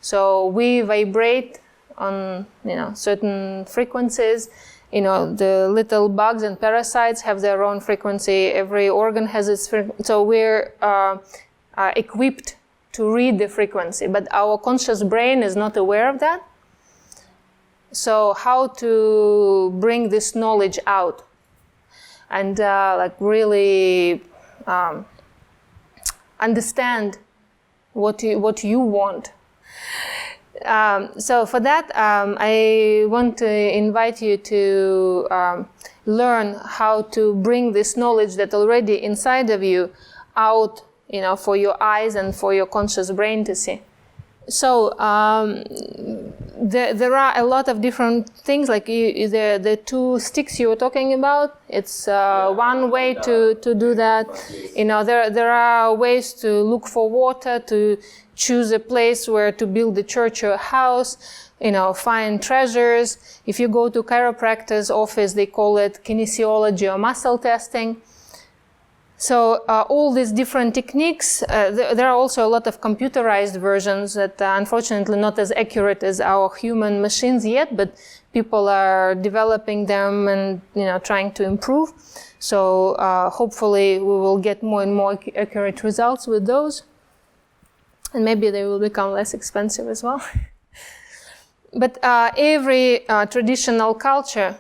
A: So we vibrate on, certain frequencies. The little bugs and parasites have their own frequency. Every organ has its frequency. So we're equipped to read the frequency, but our conscious brain is not aware of that. So how to bring this knowledge out and really understand what you want. So for that, I want to invite you to learn how to bring this knowledge that already inside of you out, for your eyes and for your conscious brain to see. So there are a lot of different things, like the 2 sticks you were talking about. It's one way to do that. There are ways to look for water, to choose a place where to build a church or a house, find treasures. If you go to chiropractor's office, they call it kinesiology or muscle testing. So all these different techniques, there are also a lot of computerized versions that are unfortunately not as accurate as our human machines yet, but people are developing them and trying to improve. So hopefully we will get more and more accurate results with those. And maybe they will become less expensive as well. But every traditional culture,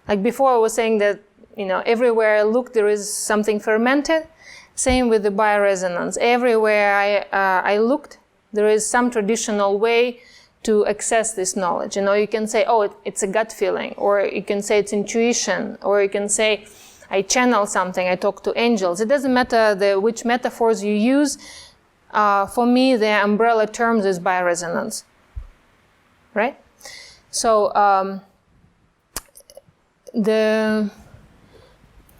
A: like before I was saying that, everywhere I look there is something fermented. Same with the bioresonance. Everywhere I looked, there is some traditional way to access this knowledge. You can say, oh, it's a gut feeling, or you can say it's intuition, or you can say, I channel something, I talk to angels. It doesn't matter which metaphors you use. For me, the umbrella terms is bioresonance. right? So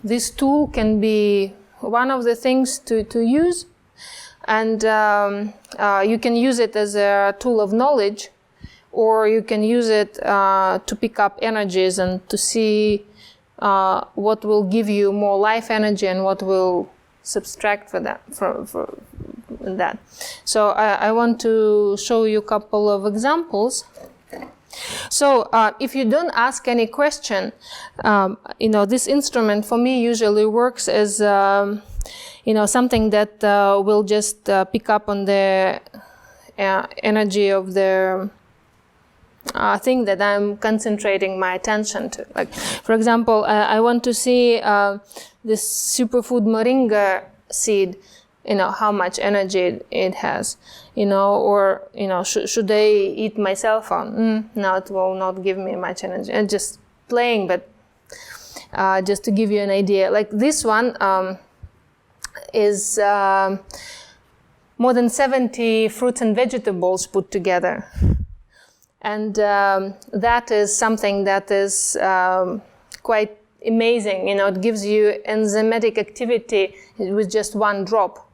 A: this tool can be one of the things to use, and you can use it as a tool of knowledge, or you can use it to pick up energies and to see what will give you more life energy and what will subtract from that. So I want to show you a couple of examples. So if you don't ask any question, this instrument for me usually works as something that will just pick up on the energy of the thing that I'm concentrating my attention to. Like, for example, I want to see this superfood moringa seed, how much energy it has, or, should I eat my cell phone? No, it will not give me much energy. And just playing, but just to give you an idea. Like this one is more than 70 fruits and vegetables put together. And that is something that is quite amazing. It gives you enzymatic activity with just one drop.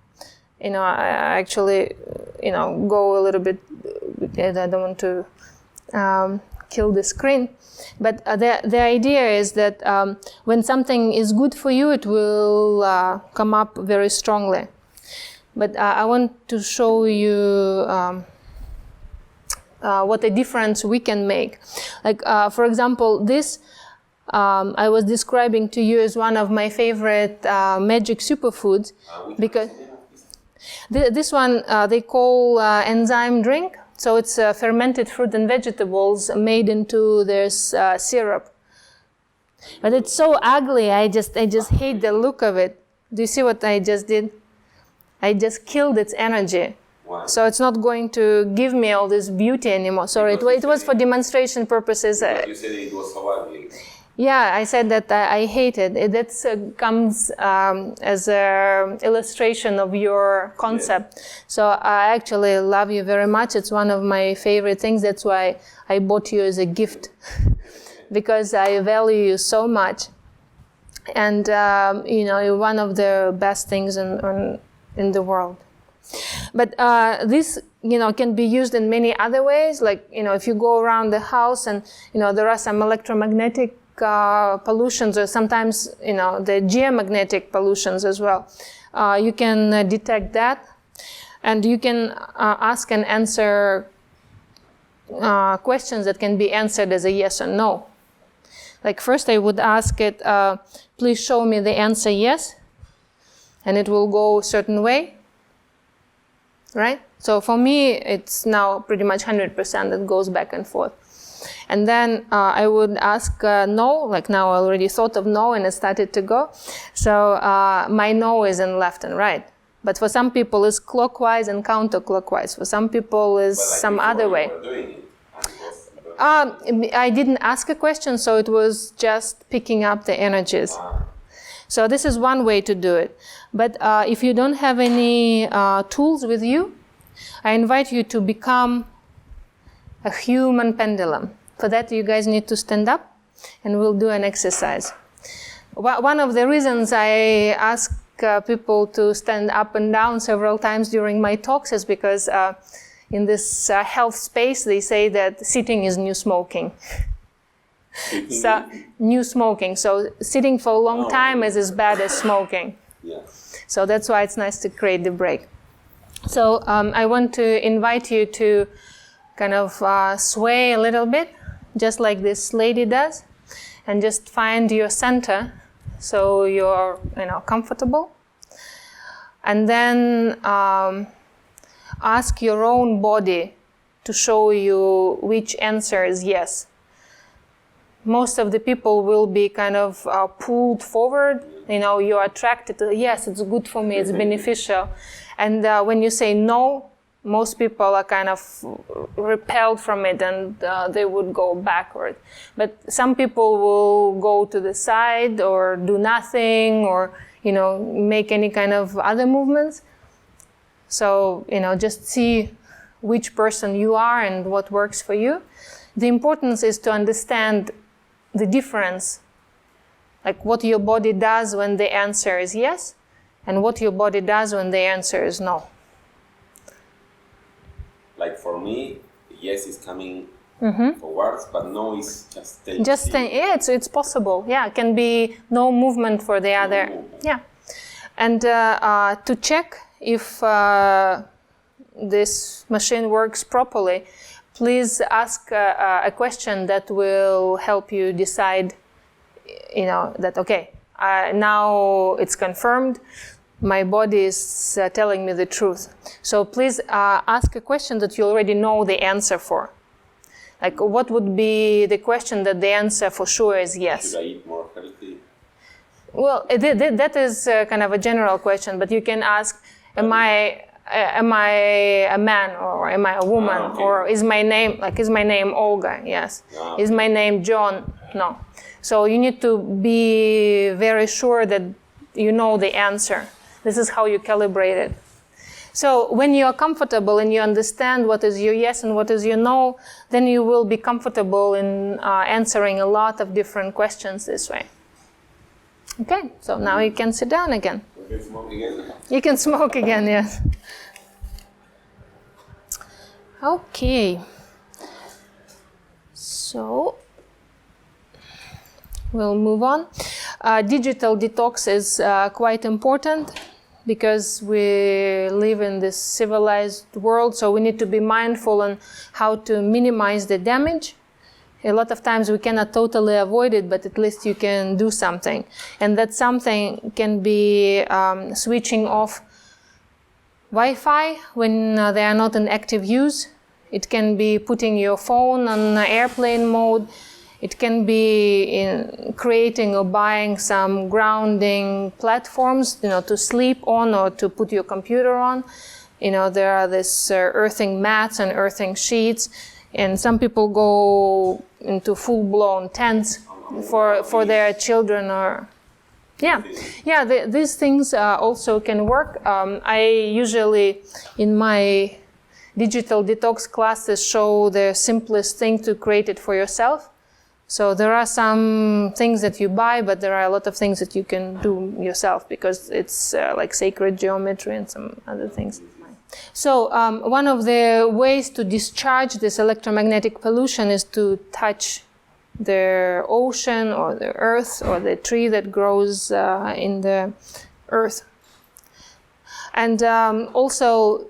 A: I actually, go a little bit, I don't want to kill the screen. But the idea is that when something is good for you, it will come up very strongly. But I want to show you what a difference we can make. Like, for example, this I was describing to you as one of my favorite magic superfoods, because this one they call enzyme drink. So it's fermented fruit and vegetables made into this syrup. But it's so ugly. I just hate the look of it. Do you see what I just did? I just killed its energy.
B: Wow.
A: So it's not going to give me all this beauty anymore. Sorry, it was for demonstration purposes.
B: You said it was so ugly.
A: Yeah, I said that I hate it. That comes as an illustration of your concept. Yeah. So I actually love you very much. It's one of my favorite things. That's why I bought you as a gift, because I value you so much. And, you're one of the best things in the world. But this, can be used in many other ways. Like, if you go around the house and, there are some electromagnetic pollutions, or sometimes, the geomagnetic pollutions as well. You can detect that, and you can ask and answer questions that can be answered as a yes or no. Like, first I would ask it, please show me the answer yes, and it will go a certain way. Right? So for me, it's now pretty much 100% that goes back and forth. And then I would ask no, like now I already thought of no and it started to go. So my no is in left and right. But for some people it's clockwise and counterclockwise. For some people is some other way. I didn't ask a question, so it was just picking up the energies. So this is one way to do it. But if you don't have any tools with you, I invite you to become a human pendulum. For that, you guys need to stand up, and we'll do an exercise. One of the reasons I ask people to stand up and down several times during my talks is because in this health space, they say that sitting is new smoking. So, new smoking. So sitting for a long time is as bad as smoking.
B: Yeah.
A: So that's why it's nice to create the break. So I want to invite you to kind of sway a little bit, just like this lady does, and just find your center so you're comfortable. And then ask your own body to show you which answer is yes. Most of the people will be kind of pulled forward. You're attracted to, yes, it's good for me, it's beneficial. And when you say no, most people are kind of repelled from it and they would go backward. But some people will go to the side or do nothing or, make any kind of other movements. So, just see which person you are and what works for you. The importance is to understand the difference, like what your body does when the answer is yes, and what your body does when the answer is no.
B: Like for me, yes is coming forwards, but no is just staying.
A: Yeah, it's possible. Yeah, it can be no movement for the other. Yeah, and to check if this machine works properly, please ask a question that will help you decide. That okay, now it's confirmed. My body is telling me the truth. So please ask a question that you already know the answer for. Like, what would be the question that the answer for sure is yes?
B: Should I eat more healthy?
A: Well, that is kind of a general question, but you can ask, am I a man, or am I a woman,
B: okay.
A: or is my name Olga? Yes. Is my name John? No. So you need to be very sure that you know the answer. This is how you calibrate it. So when you are comfortable and you understand what is your yes and what is your no, then you will be comfortable in answering a lot of different questions this way. Okay, so now you can sit down again.
B: We can smoke again?
A: You can smoke again, yes. Okay. So we'll move on. Digital detox is quite important because we live in this civilized world, so we need to be mindful on how to minimize the damage. A lot of times we cannot totally avoid it, but at least you can do something. And that something can be switching off Wi-Fi when they are not in active use. It can be putting your phone on airplane mode. It can be in creating or buying some grounding platforms, to sleep on or to put your computer on. There are this earthing mats and earthing sheets, and some people go into full-blown tents for their children. Or these things also can work. I usually in my digital detox classes show the simplest thing to create it for yourself. So there are some things that you buy, but there are a lot of things that you can do yourself because it's like sacred geometry and some other things. So one of the ways to discharge this electromagnetic pollution is to touch the ocean or the earth or the tree that grows in the earth. And also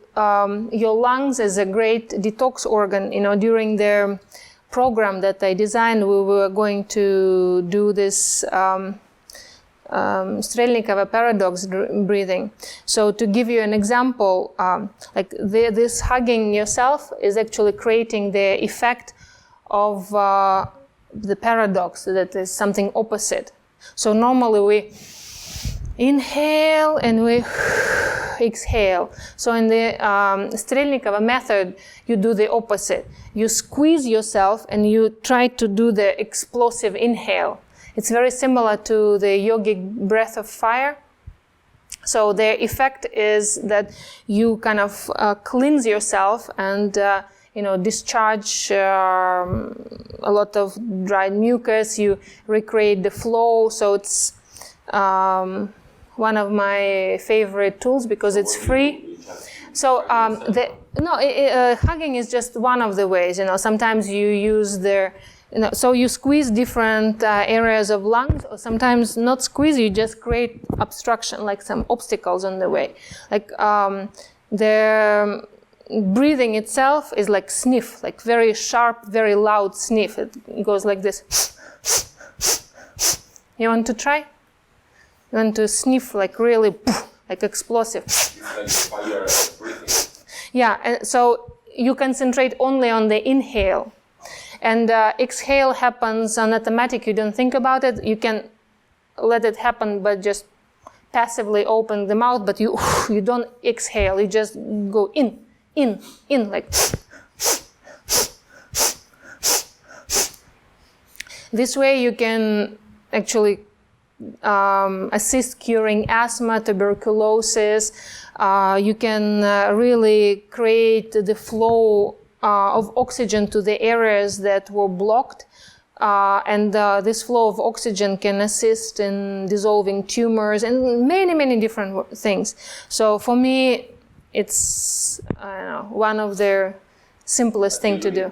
A: your lungs is a great detox organ. During the program that I designed, we were going to do this Strelnikova paradox breathing. So to give you an example, this hugging yourself is actually creating the effect of the paradox, that is something opposite. So normally we inhale and we exhale. So in the Strelnikova method, you do the opposite. You squeeze yourself and you try to do the explosive inhale. It's very similar to the yogic breath of fire. So the effect is that you kind of cleanse yourself and discharge a lot of dried mucus. You recreate the flow. So it's one of my favorite tools because it's free. So hugging is just one of the ways. Sometimes you use so you squeeze different areas of lungs, or sometimes not squeeze, you just create obstruction, like some obstacles on the way. Like the breathing itself is like sniff, like very sharp, very loud sniff. It goes like this. You want to try? You want to sniff like really, like explosive.
B: It's like fire breathing.
A: Yeah, and so you concentrate only on the inhale. And exhale happens on automatic. You don't think about it. You can let it happen, but just passively open the mouth. But you don't exhale. You just go in, like. This way you can actually assist curing asthma, tuberculosis. You can really create the flow of oxygen to the areas that were blocked. And this flow of oxygen can assist in dissolving tumors and many, many different things. So for me, it's one of the simplest thing to do.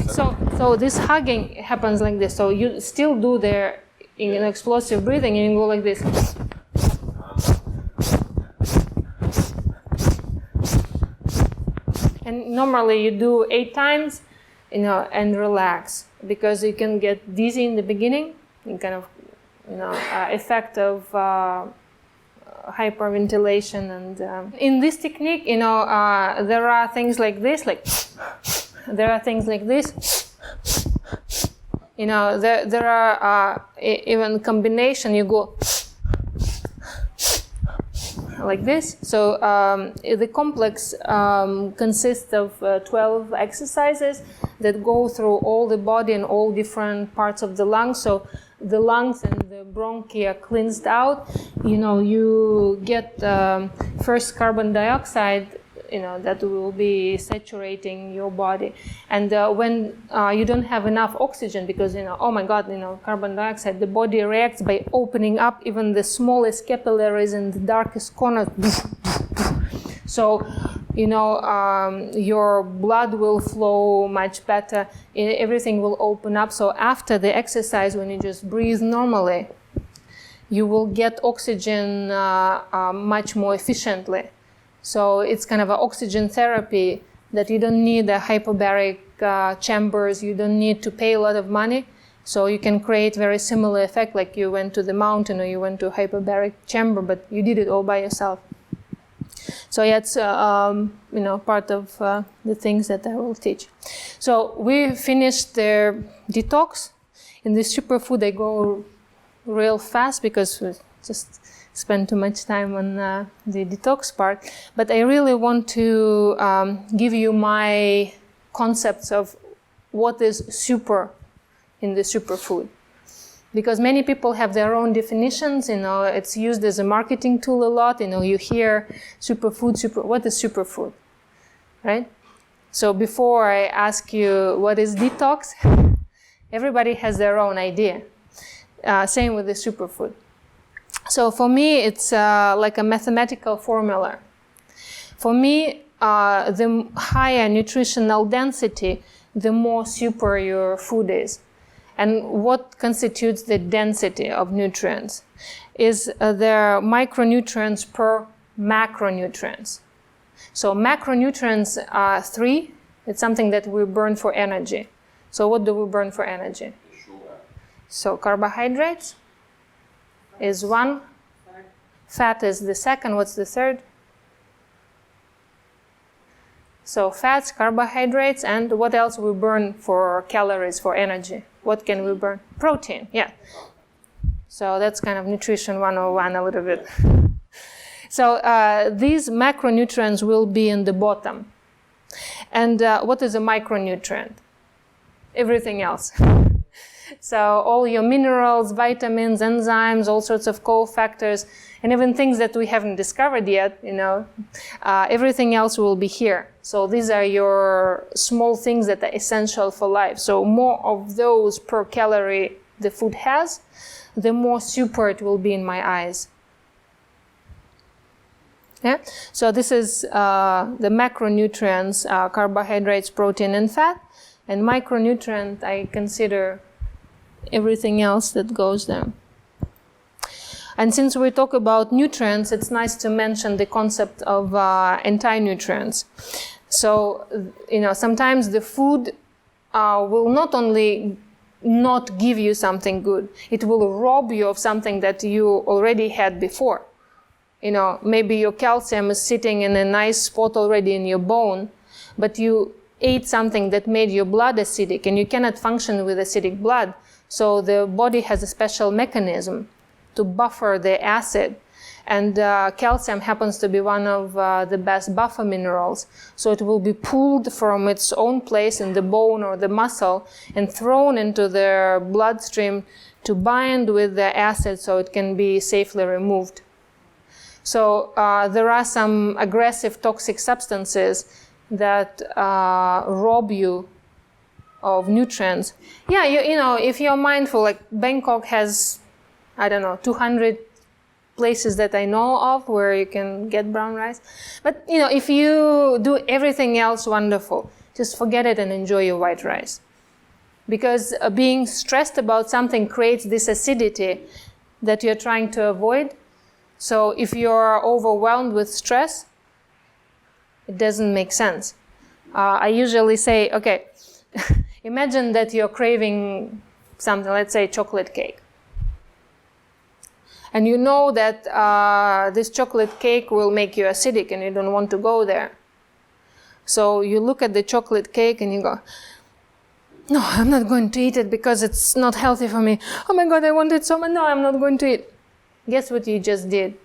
A: So this hugging happens like this. So you still do the explosive breathing, and you go like this. And normally you do 8 times, and relax, because you can get dizzy in the beginning, and kind of, effect of hyperventilation. And in this technique, there are things like this, there are things like this. There are even combination. You go like this. So the complex consists of 12 exercises that go through all the body and all different parts of the lungs. So the lungs and the bronchi are cleansed out. You get first carbon dioxide, that will be saturating your body. And when you don't have enough oxygen, because, oh my God, carbon dioxide, the body reacts by opening up even the smallest capillaries in the darkest corners. So, your blood will flow much better. Everything will open up. So after the exercise, when you just breathe normally, you will get oxygen much more efficiently. So it's kind of an oxygen therapy that you don't need a hyperbaric chambers. You don't need to pay a lot of money. So you can create very similar effect, like you went to the mountain or you went to a hyperbaric chamber, but you did it all by yourself. So yeah, it's part of the things that I will teach. So we finished the detox. In the superfood, I go real fast because we just spend too much time on the detox part. But I really want to give you my concepts of what is super in the superfood. Because many people have their own definitions, it's used as a marketing tool a lot. You hear superfood, what is superfood, right? So before I ask you what is detox, everybody has their own idea. Same with the superfood. So for me, it's like a mathematical formula. For me, the higher nutritional density, the more super your food is. And what constitutes the density of nutrients is the micronutrients per macronutrients. So macronutrients are 3. It's something that we burn for energy. So what do we burn for energy?
B: Sugar.
A: So carbohydrates is 1. Fat is the 2nd. What's the 3rd? So fats, carbohydrates, and what else we burn for calories, for energy? What can we burn? Protein, yeah. So that's kind of nutrition 101 a little bit. So these macronutrients will be in the bottom. And what is a micronutrient? Everything else. So all your minerals, vitamins, enzymes, all sorts of cofactors, and even things that we haven't discovered yet, everything else will be here. So these are your small things that are essential for life. So more of those per calorie the food has, the more super it will be in my eyes. Yeah? So this is the macronutrients, carbohydrates, protein, and fat. And micronutrient, I consider everything else that goes there. And since we talk about nutrients, it's nice to mention the concept of anti-nutrients. So, sometimes the food will not only not give you something good, it will rob you of something that you already had before. Maybe your calcium is sitting in a nice spot already in your bone, but you ate something that made your blood acidic, and you cannot function with acidic blood. So the body has a special mechanism to buffer the acid. And calcium happens to be one of the best buffer minerals. So it will be pulled from its own place in the bone or the muscle and thrown into the bloodstream to bind with the acid so it can be safely removed. So there are some aggressive toxic substances that rob you of nutrients. Yeah, you know, if you're mindful, like Bangkok has, I don't know, 200 places that I know of where you can get brown rice. But, you know, if you do everything else wonderful, just forget it and enjoy your white rice. Because being stressed about something creates this acidity that you're trying to avoid. So if you're overwhelmed with stress, it doesn't make sense. I usually say, okay, imagine that you're craving something, let's say chocolate cake. And you know that this chocolate cake will make you acidic and you don't want to go there. So you look at the chocolate cake and you go, no, I'm not going to eat it because it's not healthy for me. Oh my God, I want it so much. No, I'm not going to eat. Guess what you just did?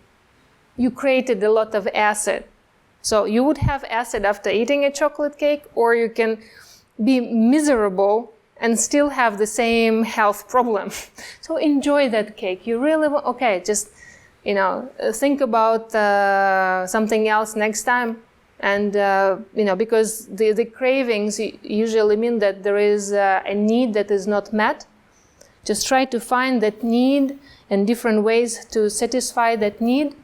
A: You created a lot of acid. So you would have acid after eating a chocolate cake, or you can be miserable and still have the same health problem. So enjoy that cake. You really want, okay, just, you know, think about something else next time. And, you know, because the cravings usually mean that there is a need that is not met. Just try to find that need and different ways to satisfy that need,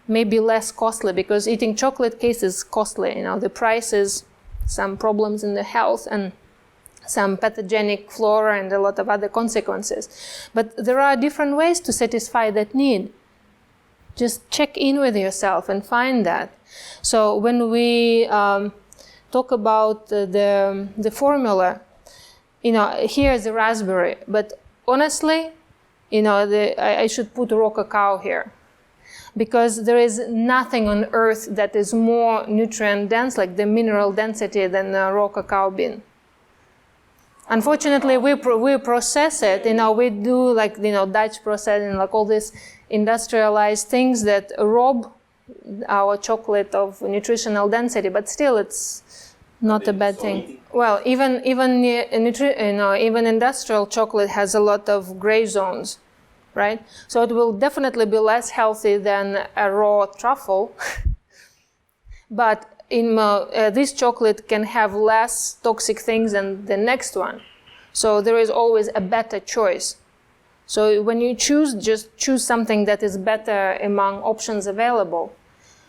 A: maybe less costly, because eating chocolate cake is costly. You know, the price is some problems in the health and some pathogenic flora and a lot of other consequences. But there are different ways to satisfy that need. Just check in with yourself and find that. So when we talk about the formula, you know, here's the raspberry, but honestly, you know, I should put raw cacao here, because there is nothing on earth that is more nutrient dense, like the mineral density, than a raw cacao bean. Unfortunately, we process it, you know, we do like, you know, Dutch processing, like all these industrialized things that rob our chocolate of nutritional density, but still it's not a bad thing. Well, even industrial chocolate has a lot of gray zones, right? So it will definitely be less healthy than a raw truffle, but this chocolate can have less toxic things than the next one. So there is always a better choice. So when you choose, just choose something that is better among options available.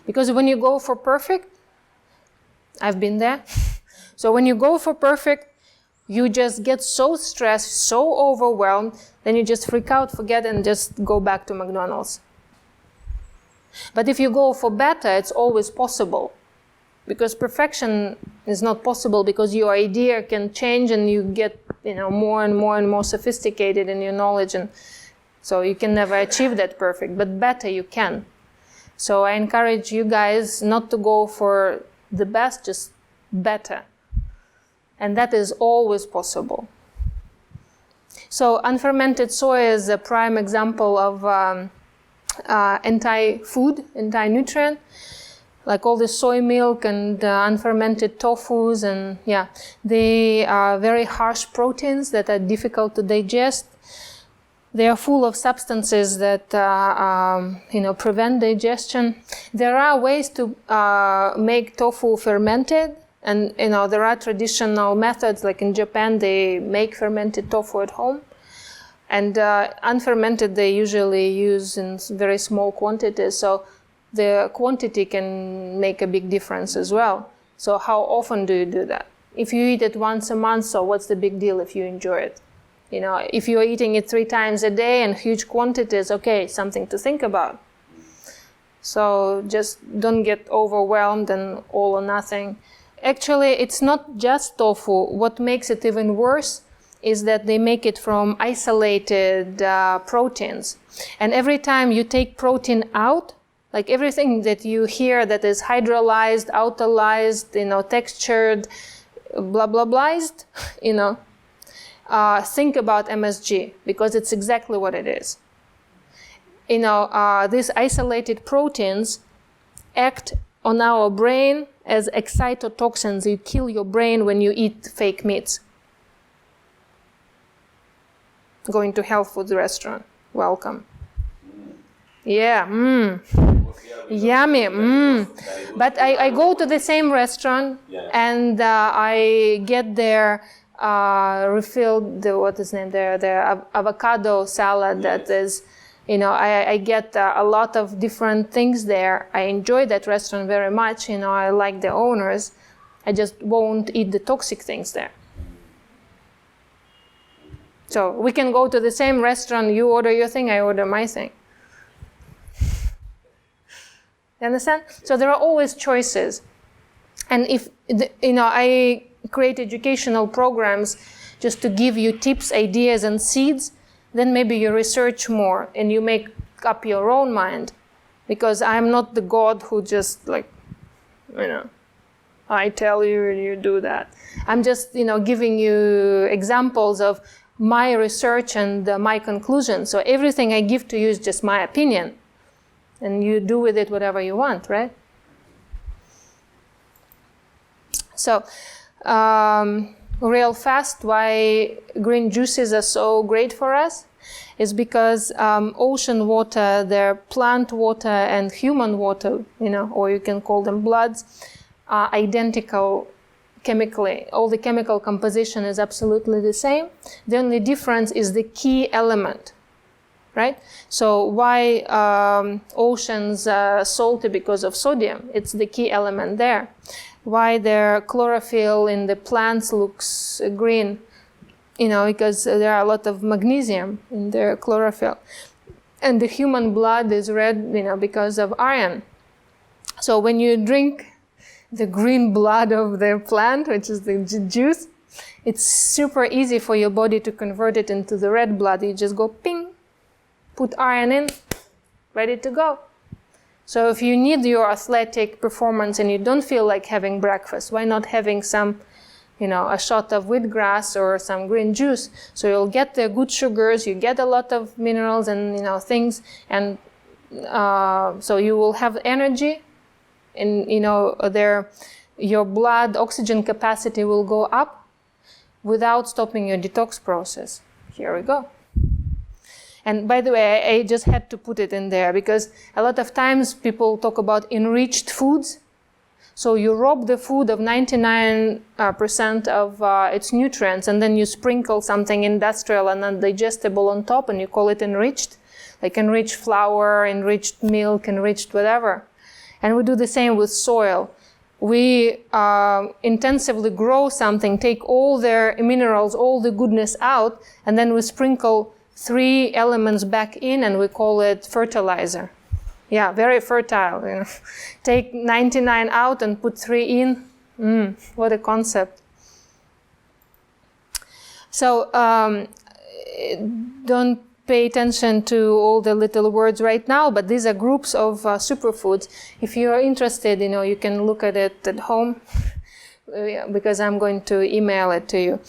A: Because when you go for perfect, I've been there. So when you go for perfect, you just get so stressed, so overwhelmed, then you just freak out, forget, and just go back to McDonald's. But if you go for better, it's always possible. Because perfection is not possible, because your idea can change and you get, you know, more and more and more sophisticated in your knowledge, and so you can never achieve that perfect, but better you can. So I encourage you guys not to go for the best, just better. And that is always possible. So unfermented soy is a prime example of anti-food, anti-nutrient. Like all the soy milk and unfermented tofus, and yeah, they are very harsh proteins that are difficult to digest. They are full of substances that prevent digestion. There are ways to make tofu fermented, and there are traditional methods. Like in Japan, they make fermented tofu at home, and unfermented they usually use in very small quantities. So the quantity can make a big difference as well. So how often do you do that? If you eat it once a month, so what's the big deal if you enjoy it? If you're eating it 3 times a day and huge quantities, okay, something to think about. So just don't get overwhelmed and all or nothing. Actually, it's not just tofu. What makes it even worse is that they make it from isolated proteins. And every time you take protein out, like everything that you hear that is hydrolyzed, autolyzed, textured, blah, blah, blahized, think about MSG, because it's exactly what it is. These isolated proteins act on our brain as excitotoxins. You kill your brain when you eat fake meats. going to health food restaurant. Welcome. Yeah, yummy. But I go to the same restaurant and I get their refilled, the avocado salad that is, I get a lot of different things there. I enjoy that restaurant very much. I like the owners. I just won't eat the toxic things there. So we can go to the same restaurant. You order your thing, I order my thing. You understand? So there are always choices. And if, I create educational programs just to give you tips, ideas, and seeds, then maybe you research more and you make up your own mind. Because I'm not the God who just I tell you and you do that. I'm just, giving you examples of my research and my conclusion. So everything I give to you is just my opinion. And you do with it whatever you want, right? So, real fast, why green juices are so great for us is because ocean water, their plant water and human water, or you can call them bloods, are identical chemically. All the chemical composition is absolutely the same. The only difference is the key element. Right? So why oceans are salty? Because of sodium. It's the key element there. Why their chlorophyll in the plants looks green? Because there are a lot of magnesium in their chlorophyll. And the human blood is red, because of iron. So when you drink the green blood of the plant, which is the juice, it's super easy for your body to convert it into the red blood. You just go ping, put iron in, ready to go. So if you need your athletic performance and you don't feel like having breakfast, why not having some, a shot of wheatgrass or some green juice? So you'll get the good sugars, you get a lot of minerals and, things, and so you will have energy, and, your blood oxygen capacity will go up without stopping your detox process. Here we go. And by the way, I just had to put it in there because a lot of times people talk about enriched foods. So you rob the food of 99% of its nutrients, and then you sprinkle something industrial and undigestible on top, and you call it enriched, like enriched flour, enriched milk, enriched whatever. And we do the same with soil. We intensively grow something, take all their minerals, all the goodness out, and then we sprinkle 3 elements back in, and we call it fertilizer. Yeah, very fertile. Take 99 out and put 3 in. What a concept. So don't pay attention to all the little words right now, but these are groups of superfoods. If you are interested, you can look at it at home. Because I'm going to email it to you.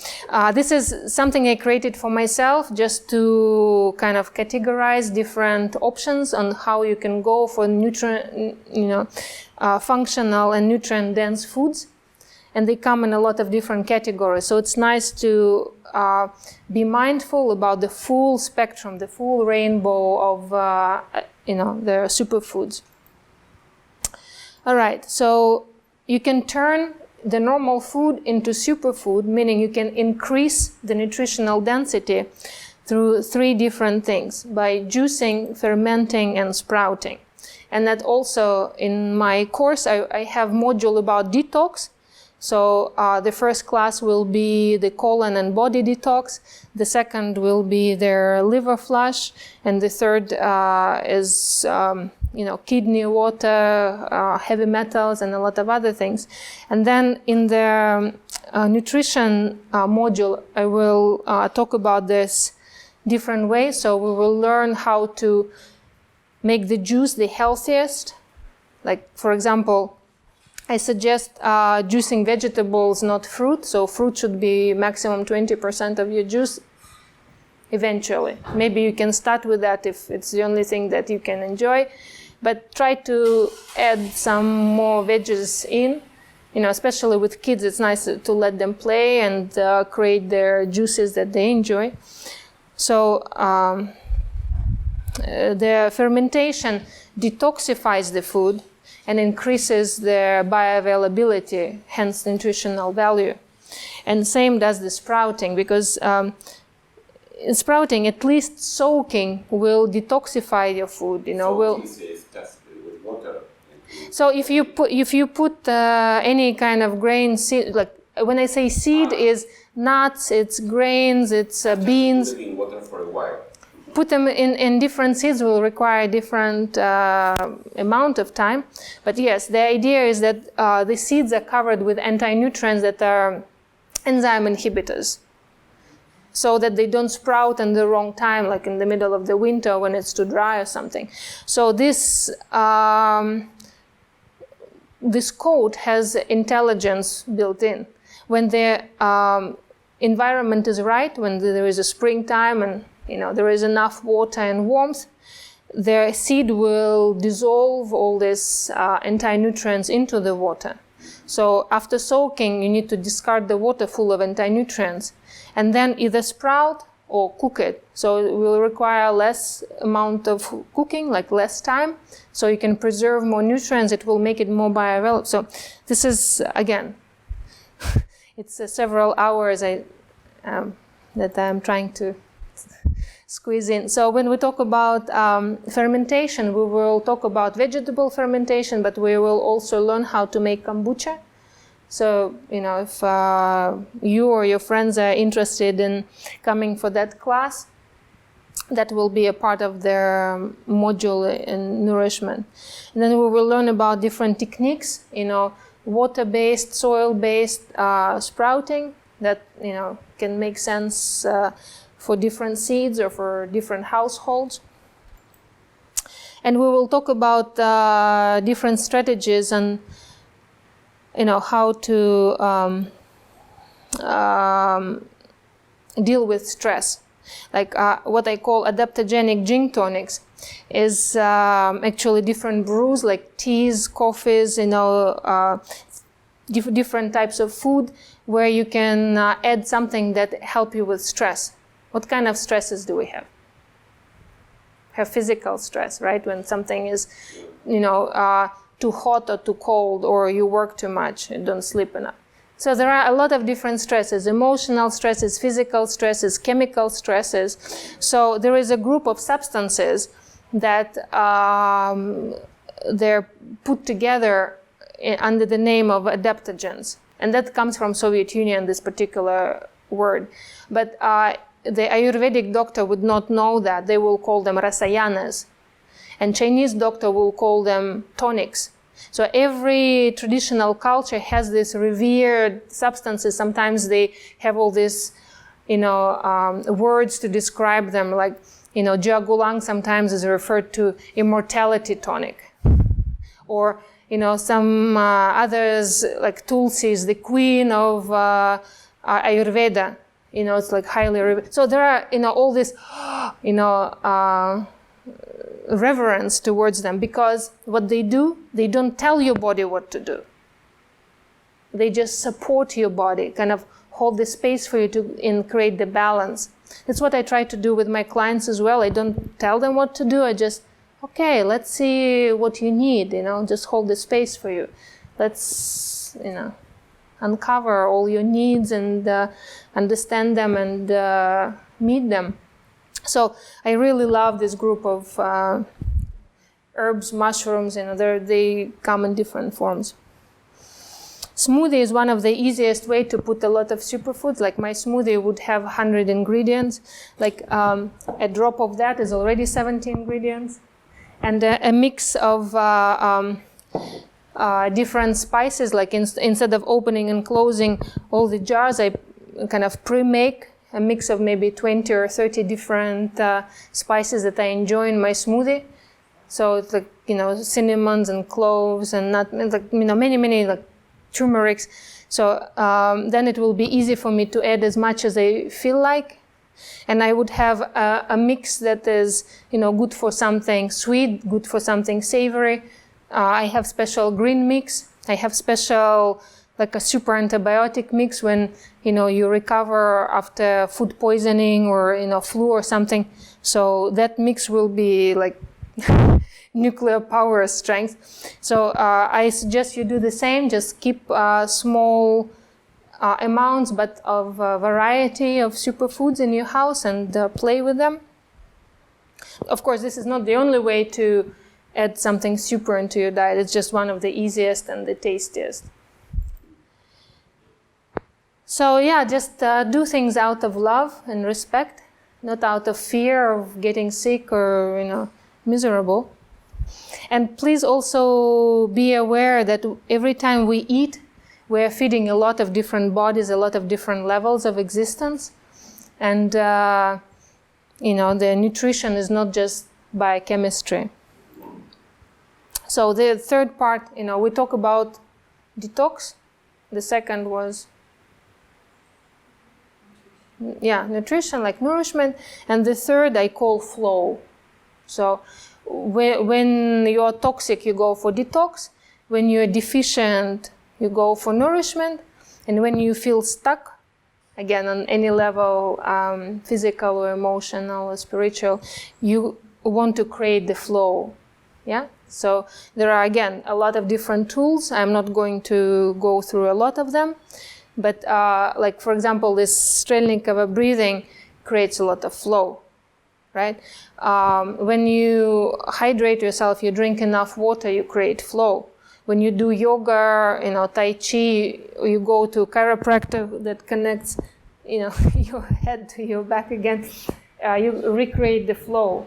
A: This is something I created for myself just to kind of categorize different options on how you can go for functional and nutrient-dense foods. And they come in a lot of different categories. So it's nice to be mindful about the full spectrum, the full rainbow of, the superfoods. All right, so you can turn the normal food into superfood, meaning you can increase the nutritional density through 3 different things, by juicing, fermenting, and sprouting. And that also, in my course, I have module about detox. So the first class will be the colon and body detox. The second will be their liver flush. And the third is kidney water, heavy metals, and a lot of other things. And then in the nutrition module, I will talk about this different ways. So we will learn how to make the juice the healthiest. Like, for example, I suggest juicing vegetables, not fruit. So fruit should be maximum 20% of your juice eventually. Maybe you can start with that if it's the only thing that you can enjoy. But try to add some more veggies in. Especially with kids, it's nice to let them play and create their juices that they enjoy. So the fermentation detoxifies the food and increases their bioavailability, hence nutritional value. And same does the sprouting, because in sprouting, at least soaking will detoxify your food.
B: So this is just with water.
A: So if you put any kind of grain seed, like when I say seed, is nuts, it's grains, it's beans.
B: Put it in water for a while.
A: Put them in different seeds will require different amount of time. But yes, the idea is that the seeds are covered with anti-nutrients that are enzyme inhibitors, so that they don't sprout in the wrong time, like in the middle of the winter when it's too dry or something. So this coat has intelligence built in. When the environment is right, when there is a springtime and there is enough water and warmth, the seed will dissolve all these anti-nutrients into the water. So after soaking, you need to discard the water full of anti-nutrients and then either sprout or cook it. So it will require less amount of cooking, like less time, so you can preserve more nutrients. It will make it more bioavailable. So this is, again, it's several hours that I'm trying to squeeze in. So when we talk about fermentation, we will talk about vegetable fermentation, but we will also learn how to make kombucha. So, if you or your friends are interested in coming for that class, that will be a part of their module in nourishment. And then we will learn about different techniques, water-based, soil-based sprouting that, can make sense for different seeds or for different households. And we will talk about different strategies and how to deal with stress. Like what I call adaptogenic gin tonics is actually different brews, like teas, coffees, different types of food where you can add something that help you with stress. What kind of stresses do we have? Have physical stress, right? When something is, too hot or too cold, or you work too much and don't sleep enough. So there are a lot of different stresses: emotional stresses, physical stresses, chemical stresses. So there is a group of substances that they're put together under the name of adaptogens, and that comes from Soviet Union, this particular word. But the Ayurvedic doctor would not know that. They will call them rasayanas. And Chinese doctor will call them tonics. So every traditional culture has these revered substances. Sometimes they have all these, words to describe them. Like, jiagulang sometimes is referred to immortality tonic. Or, some others, like Tulsi is the queen of Ayurveda. It's like highly revered. So there are, all this, reverence towards them, because what they do, they don't tell your body what to do. They just support your body, kind of hold the space for you and create the balance. That's what I try to do with my clients as well. I don't tell them what to do. I just, okay, let's see what you need, just hold the space for you. Let's, uncover all your needs and understand them and meet them. So I really love this group of herbs, mushrooms, they come in different forms. Smoothie is one of the easiest way to put a lot of superfoods. Like my smoothie would have 100 ingredients. Like a drop of that is already 70 ingredients. And a mix of different spices, like instead of opening and closing all the jars, I kind of pre-make a mix of maybe 20 or 30 different spices that I enjoy in my smoothie. So it's like, cinnamons and cloves and many like turmerics. So then it will be easy for me to add as much as I feel like. And I would have a mix that is, good for something sweet, good for something savory. I have special green mix. I have special like a super antibiotic mix when, you recover after food poisoning or, flu or something. So that mix will be like nuclear power strength. So I suggest you do the same. Just keep small amounts, but of a variety of superfoods in your house and play with them. Of course, this is not the only way to add something super into your diet. It's just one of the easiest and the tastiest. So yeah, just do things out of love and respect, not out of fear of getting sick or, miserable. And please also be aware that every time we eat, we're feeding a lot of different bodies, a lot of different levels of existence. And, the nutrition is not just biochemistry. So the third part, we talk about detox. The second was, nutrition, like nourishment. And the third I call flow. So when you're toxic, you go for detox. When you're deficient, you go for nourishment. And when you feel stuck, again, on any level, physical or emotional or spiritual, you want to create the flow. Yeah? So there are, again, a lot of different tools. I'm not going to go through a lot of them. But like, for example, this Strelnikova breathing creates a lot of flow, right? When you hydrate yourself, you drink enough water, you create flow. When you do yoga, Tai Chi, you go to a chiropractor that connects, your head to your back again, you recreate the flow.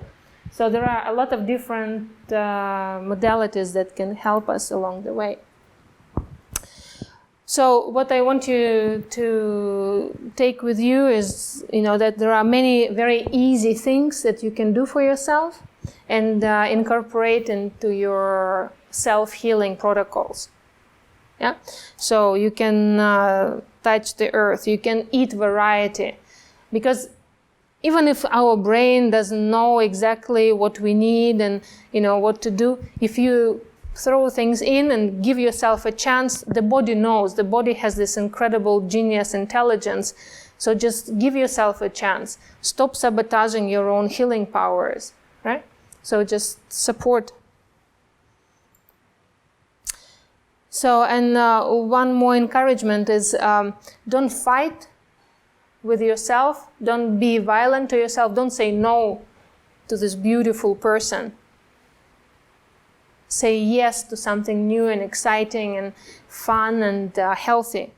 A: So there are a lot of different modalities that can help us along the way. So what I want you to take with you is, that there are many very easy things that you can do for yourself and incorporate into your self-healing protocols. Yeah. So you can touch the earth. You can eat variety, because even if our brain doesn't know exactly what we need and what to do, if you throw things in and give yourself a chance, the body knows. The body has this incredible genius intelligence. So just give yourself a chance. Stop sabotaging your own healing powers, right? So just support. So, and one more encouragement is don't fight with yourself. Don't be violent to yourself. Don't say no to this beautiful person. Say yes to something new and exciting and fun and healthy.